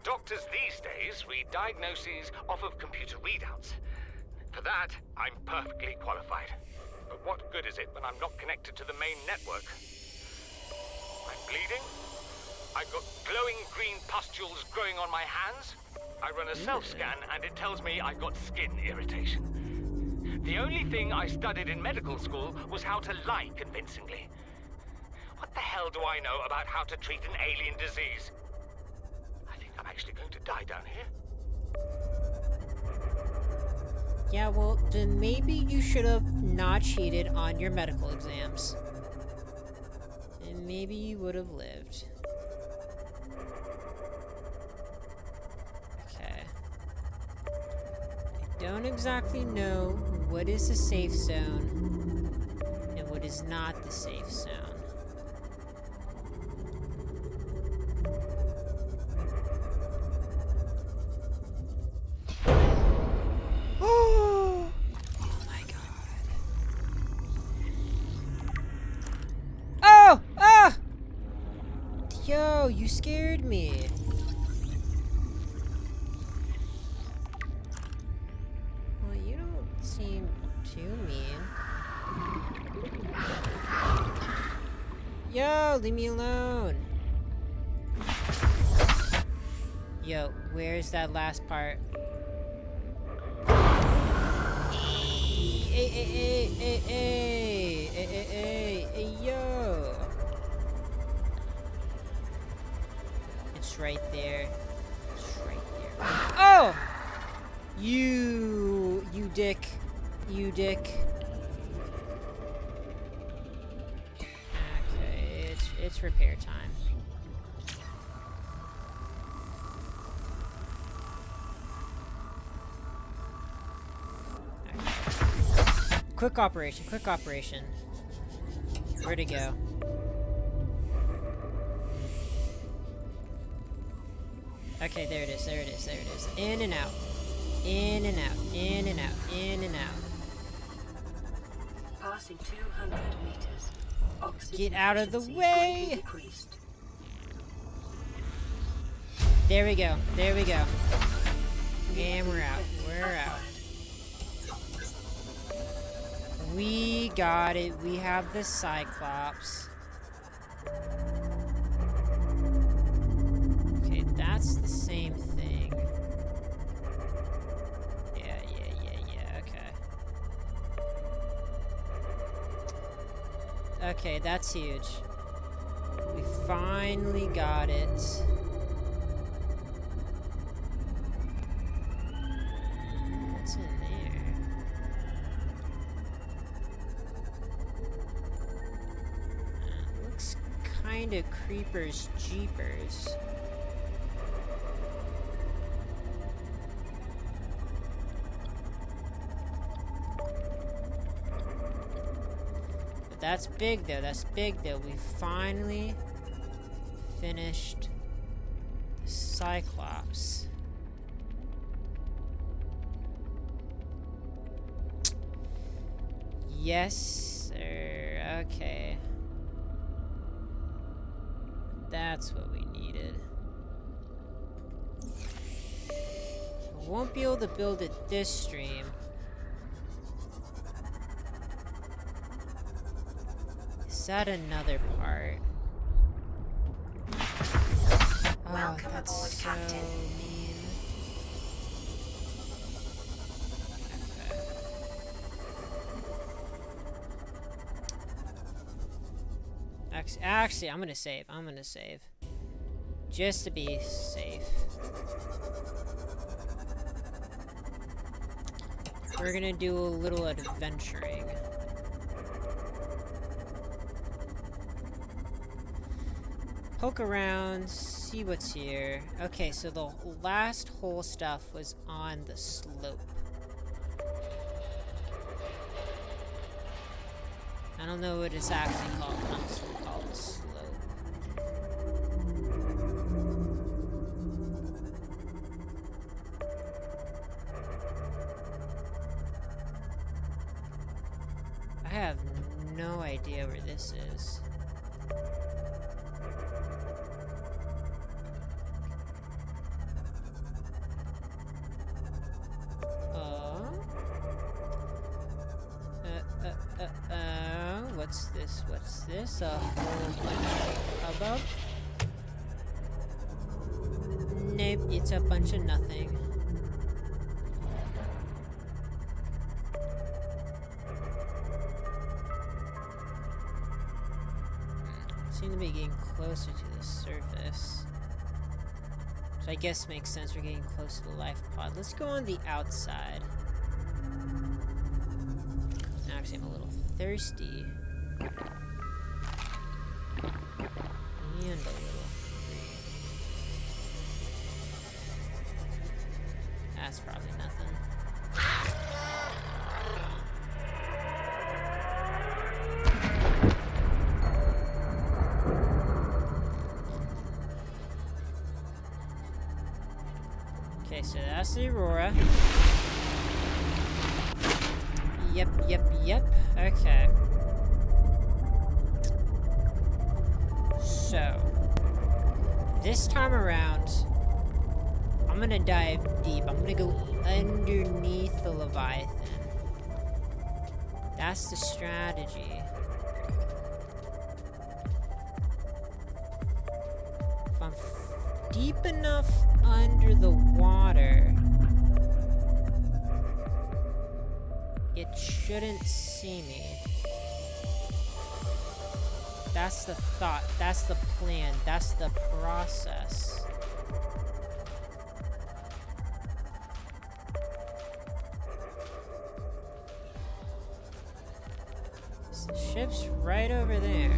Doctors these days read diagnoses off of computer readouts. For that, I'm perfectly qualified. But what good is it when I'm not connected to the main network? I'm bleeding. I've got glowing green pustules growing on my hands. I run a self-scan and it tells me I've got skin irritation. The only thing I studied in medical school was how to lie convincingly. What the hell do I know about how to treat an alien disease? I think I'm actually going to die down here. Yeah, well, then maybe you should have not cheated on your medical exams. And maybe you would have lived. Okay. I don't exactly know what is the safe zone and what is not the safe zone. Yo, you scared me. Well, you don't seem too mean. Yo, leave me alone. Yo, where's that last part? Hey, yo. It's right there. It's right there. Oh! You dick. You dick. Okay, it's repair time. Quick operation, quick operation. Where'd it go? Okay, there it is, there it is, there it is. In and out. In and out, in and out, in and out. Passing 200 meters. Oxygen Get out of the efficiency way! greatly decreased. There we go, there we go. And we're out, we're out. We got it. We have the Cyclops. Okay, that's the same thing. Yeah, okay. Okay, that's huge. We finally got it. What's in there? Looks kind of creepers jeepers. But that's big though, that's big though. We finally finished the Cyclops. Yes, sir. Okay. That's what we needed. I won't be able to build it this stream. Is that another part? Welcome that's aboard, so Captain. mean. Okay. Actually, I'm gonna save. I'm gonna save. Just to be safe. We're gonna do a little adventuring. Poke around, see what's here. Okay, so the last whole stuff was on the slope. I don't know what it's actually called, but I'm just gonna call it the slope. I have no idea where this is. What's this? What's this? A whole bunch of hubbub? Nope, it's a bunch of nothing. Seem to be getting closer to the surface. Which I guess makes sense, we're getting close to the life pod. Let's go on the outside. Actually, I'm a little thirsty. And a little hungry. That's probably nothing. Okay, so that's the Aurora. Yep. Okay. So, This time around, I'm gonna dive deep. I'm gonna go underneath the Leviathan. That's the strategy. If I'm deep enough under the water, it shouldn't see me. That's the thought, that's the plan, that's the process. The ship's right over there.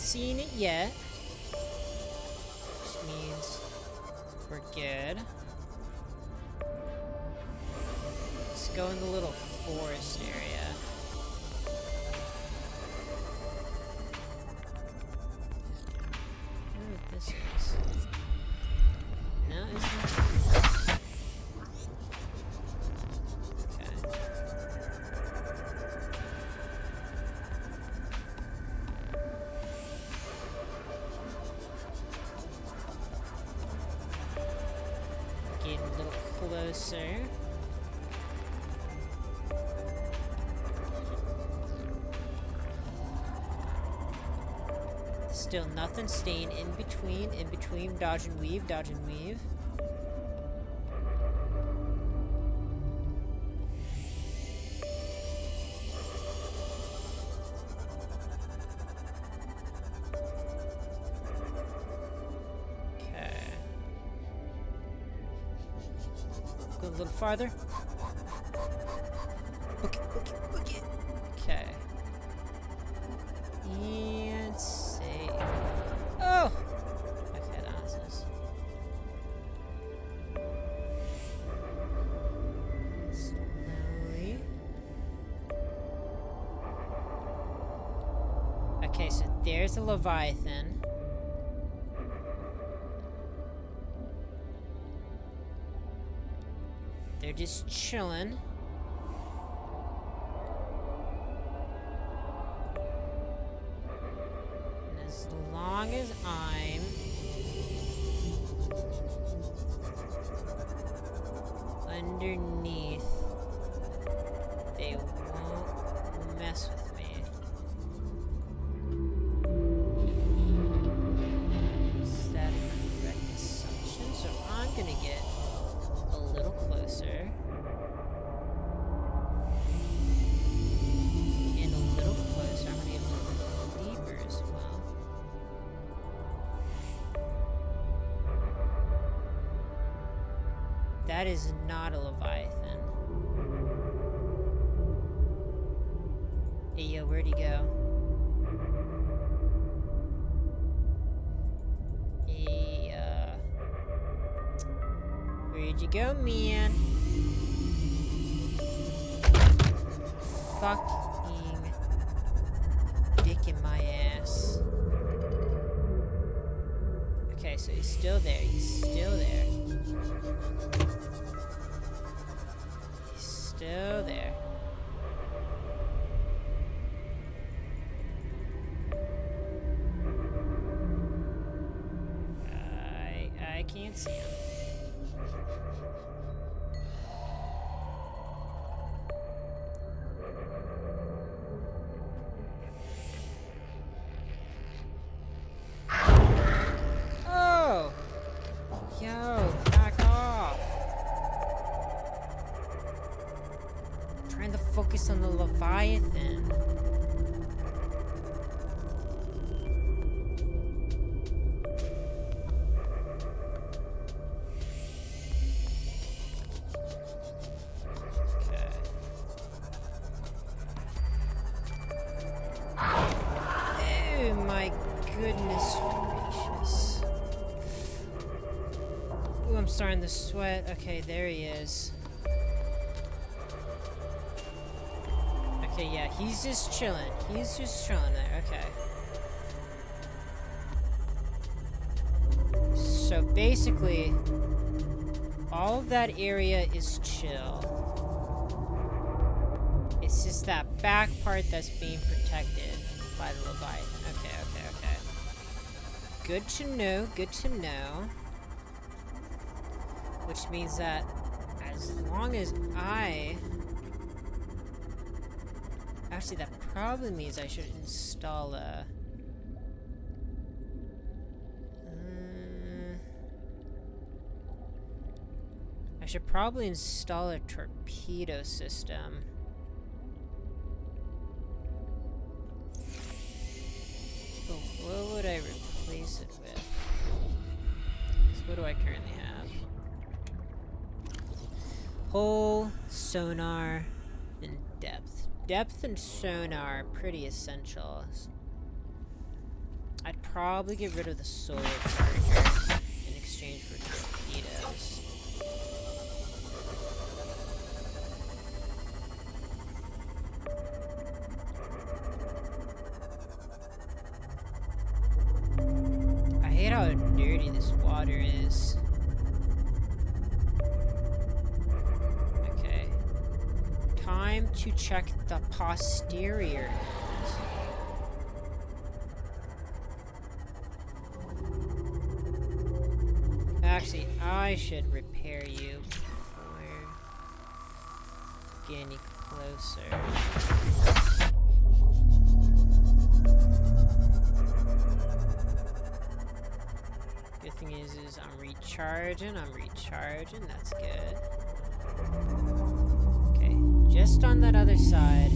Seeing it yet, which means we're good. Let's go in the little forest area. I wonder what this is. No, it's not. Closer. Still nothing staying in between, dodge and weave, dodge and weave. Go a little farther. Book it. Okay. And save. Oh! Okay, that was this. Slowly. Okay, so there's a Leviathan. They're just chilling. And as long as I'm underneath, they won't mess with me. Is that a correct assumption? So I'm gonna get a little closer. And a little closer. I'm gonna get a little deeper as well. That is not a Leviathan. Hey, yo, where'd he go? Hey, where'd you go, man? Fucking dick in my ass. Okay, so he's still there. He's still there. He's still there. I can't see him. Oh! Yo, back off! I'm trying to focus on the Leviathan. Goodness gracious. Ooh, I'm starting to sweat. Okay, there he is. Okay, yeah, he's just chilling. He's just chilling there. Okay. So basically, all of that area is chill. It's just that back part that's being protected by the Leviathan. Okay, okay, okay. Good to know, good to know. Which means that as long as I... Actually, that probably means I should install a... I should probably install a torpedo system. But what would I replace it with? So what do I currently have? Hull, sonar, and depth. Depth and sonar are pretty essential. I'd probably get rid of the solar chargers in exchange for torpedoes. I hate how dirty this water is. Okay. Time to check the posterior end. Actually, I should repair you before we get any closer. Good thing is I'm recharging, that's good. Okay, just on that other side.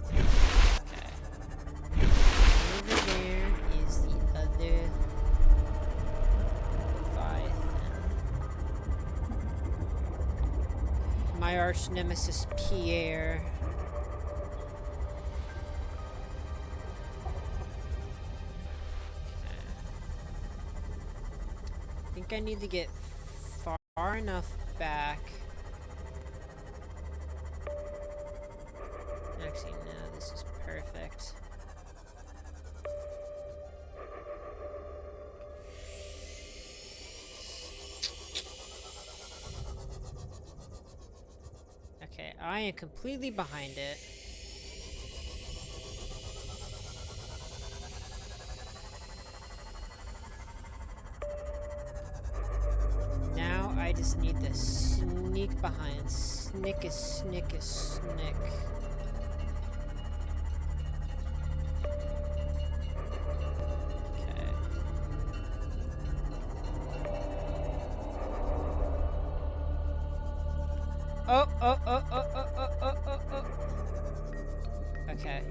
Okay. Over there is the other Leviathan. My arch nemesis Pierre. I think I need to get far enough back. Actually, no, this is perfect. Okay, I am completely behind it. I just need to sneak behind. Snick. Okay. Oh. Okay.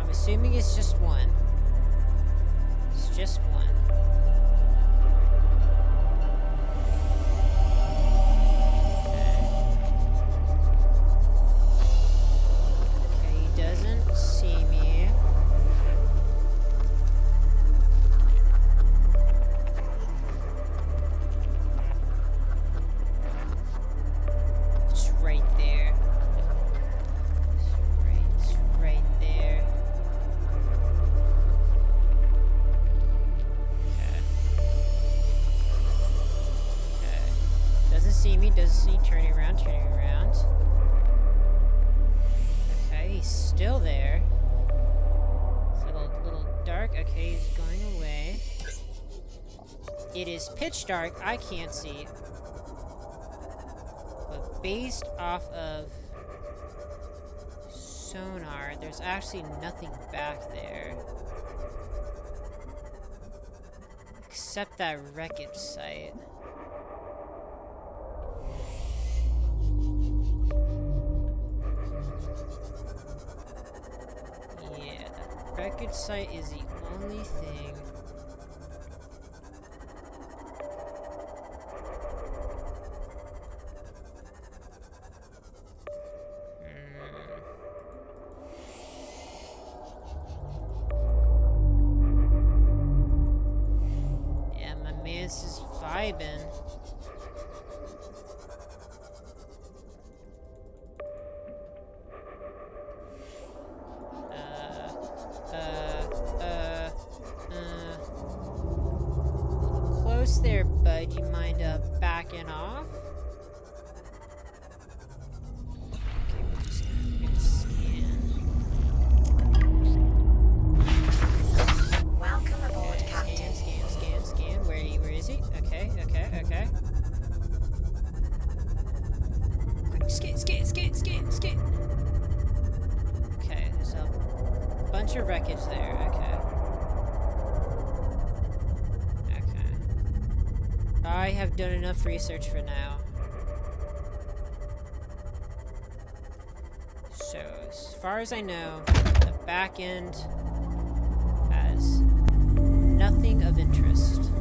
Assuming it's just one. It's just one. Okay, he doesn't see me. It's right there. It's right there. See me, doesn't see turning around. Okay, he's still there. It's a little dark. Okay, he's going away. It is pitch dark, I can't see. But based off of sonar, there's actually nothing back there. Except that wreckage site. Wreckage site is the only thing. Yeah, my man's just vibing. almost there, bud. You mind backing off? Okay, we're just gonna scan. Welcome aboard, Okay, Captain. scan. Where is he? Okay. Quick, scan. Okay, there's a bunch of wreckage there. Okay. I have done enough research for now. So, as far as I know, the back end has nothing of interest.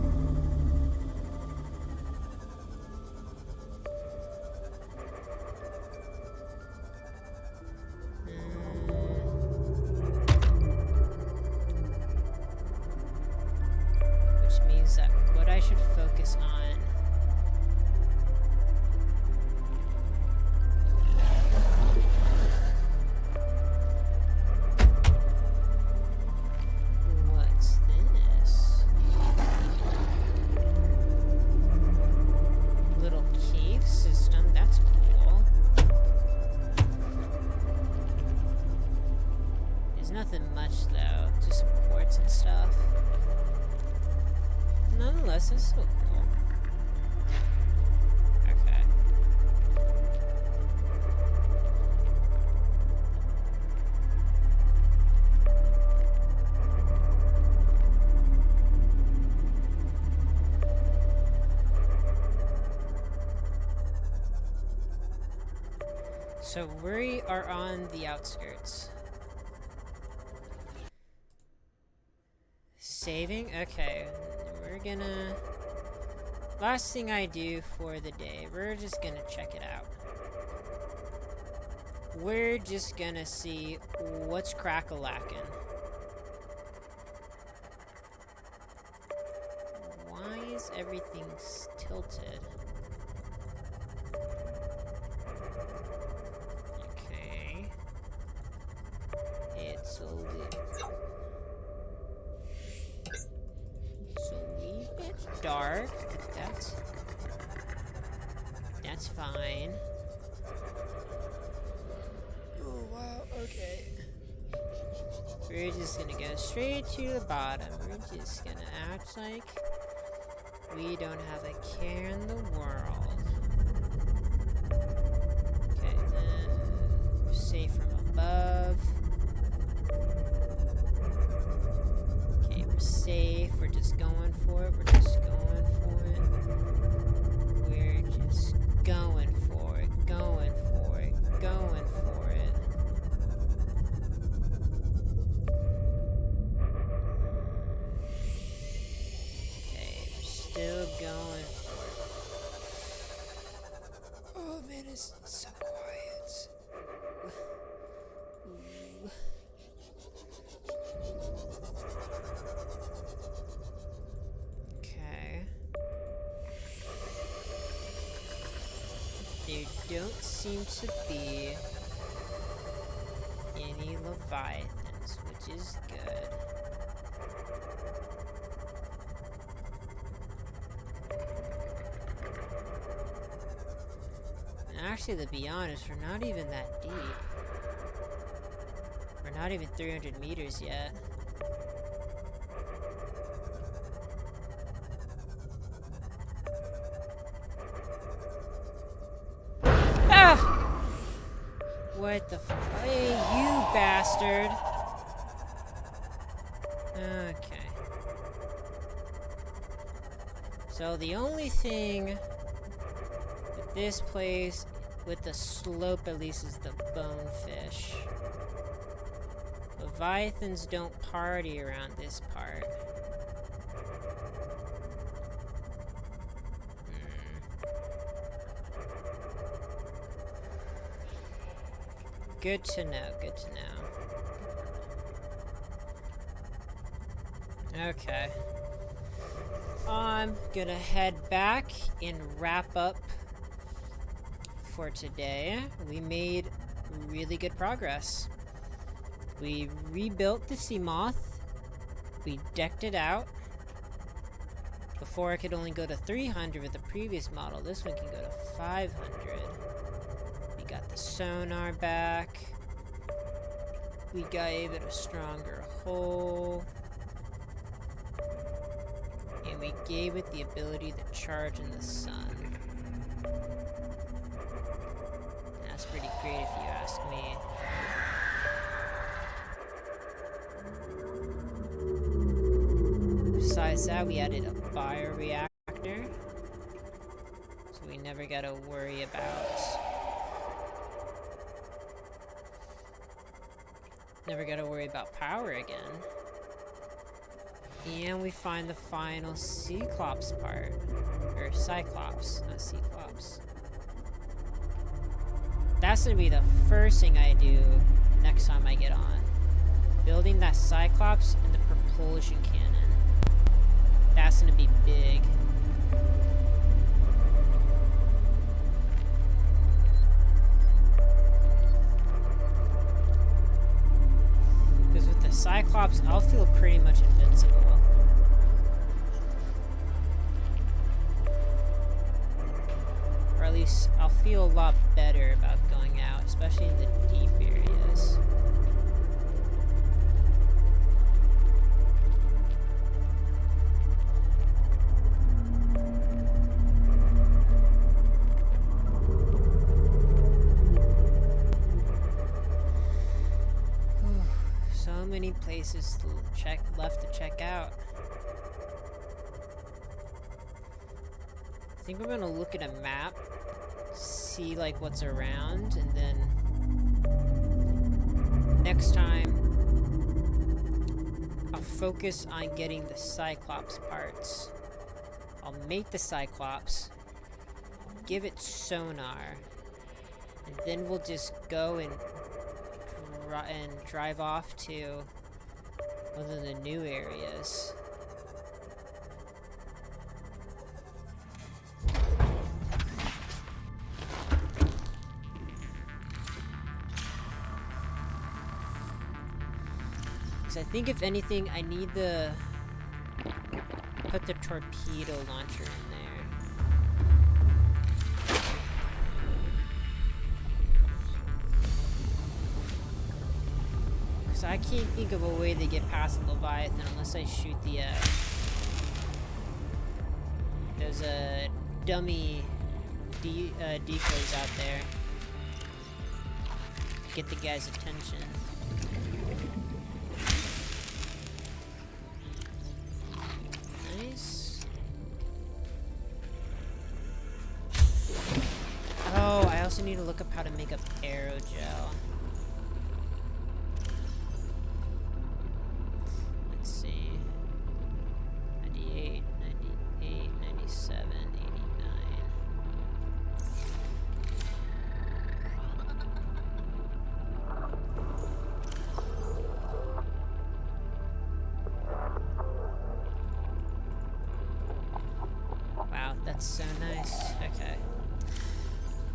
Which means that what I should focus on what's this? Little cave system, that's cool. There's nothing much though, just some quartz and stuff. Nonetheless, it's still cool. Okay. So we are on the outskirts. Saving? Okay. We're gonna... Last thing I do for the day, we're just gonna check it out. We're just gonna see what's crack-a-lackin'. Why is everything tilted? Okay. It's a wee bit dark, but that's fine. Oh wow, okay. We're just gonna go straight to the bottom. We're just gonna act like we don't have a care in the world. Okay, then we're safe from above. Okay, we're safe. We're just going for it. We're just going for it. We're just going for it. Going for it. Going for it. Okay, we're still going for it. Oh man, it's so quiet. Ooh. Okay. There don't seem to be any Leviathans, which is good. And actually, to be honest, we're not even that deep. We're not even 300 meters yet. Ah! What the f- Hey, you bastard! Okay. So the only thing with this place, with the slope at least, is the bonefish. Leviathans don't party around this part. Good to know, good to know. Okay. I'm gonna head back and wrap up for today. We made really good progress. We rebuilt the Seamoth. We decked it out. Before I could only go to 300 with the previous model. This one can go to 500. We got the sonar back. We gave it a stronger hull. And we gave it the ability to charge in the sun. That's pretty great if you ask me. Besides that, we added a bioreactor. So we never gotta worry about... power again. And we find the final Cyclops part. Or Cyclops, not Cyclops. That's gonna be the first thing I do next time I get on. Building that Cyclops and the propulsion cannon. That's gonna be big. Because with the Cyclops, I'll feel pretty much invincible. Or at least, I'll feel a lot better about going out, especially in the deep areas. So many places left to check out. I think we're gonna look at a map, see like what's around, and then next time I'll focus on getting the Cyclops parts. I'll make the Cyclops, give it sonar, and then we'll just go and drive off to one of the new areas. Because I think if anything, I need to put the torpedo launcher in there. So I can't think of a way to get past the Leviathan unless I shoot the, there's a dummy decoys out there. Get the guy's attention. Nice. Oh, I also need to look up how to make up aerogel. Let's see. 98, 98, 97, 89. Wow, that's so nice. Okay.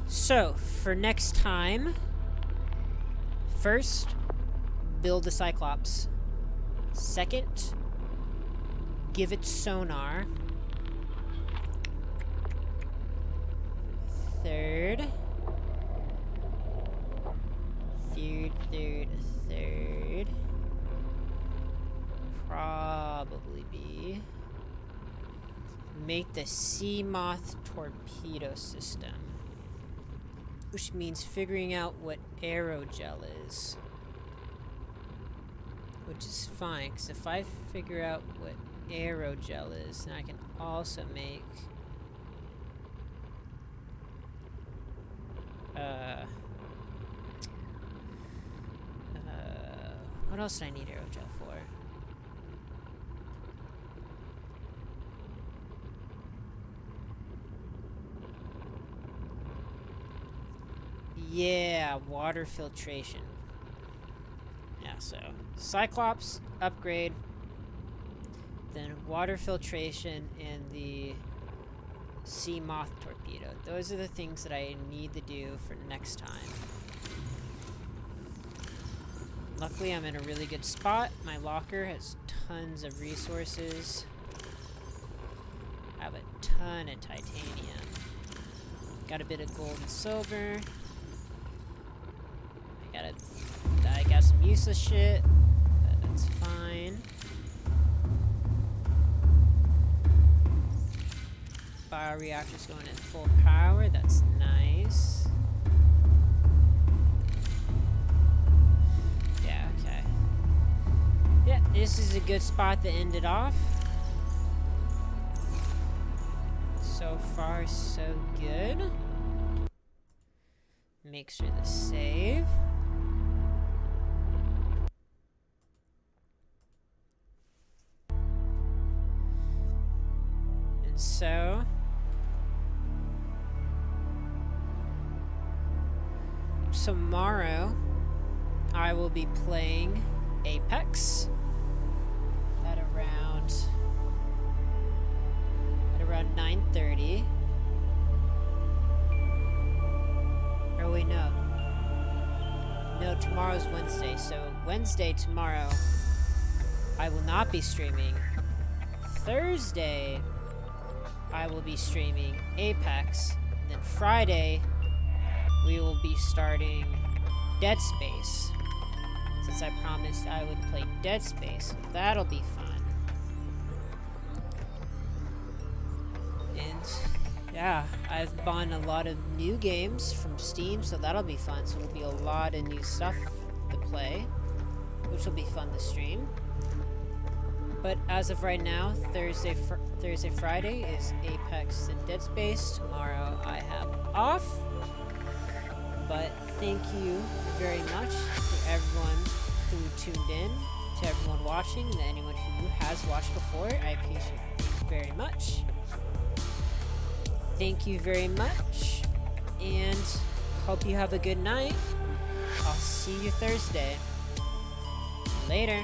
So, for next time, first, build the Cyclops. Second, give it sonar. Third, probably be make the Seamoth torpedo system, which means figuring out what aerogel is. Which is fine, because if I figure out what aerogel is, then I can also make what else do I need aerogel for? Yeah, water filtration. Yeah, so Cyclops, upgrade, then water filtration, and the Seamoth torpedo. Those are the things that I need to do for next time. Luckily, I'm in a really good spot. My locker has tons of resources. have a ton of titanium. Got a bit of gold and silver. I got some useless shit, but that's fine. Bioreactor's going at full power, that's nice. Yeah, okay. Yeah, this is a good spot to end it off. So far, so good. Make sure to save. And so tomorrow I will be playing Apex at around 9:30. Or wait, no, tomorrow's Wednesday, so Wednesday tomorrow I will not be streaming. Thursday I will be streaming Apex, and then Friday we will be starting Dead Space, since I promised I would play Dead Space, so that'll be fun. And yeah, I've bought a lot of new games from Steam, so that'll be fun. So it'll be a lot of new stuff to play, which will be fun to stream. But as of right now, Thursday, Friday is Apex and Dead Space. Tomorrow I have off. But thank you very much to everyone who tuned in, to everyone watching, and anyone who has watched before. I appreciate it very much. Thank you very much, and hope you have a good night. I'll see you Thursday. Later.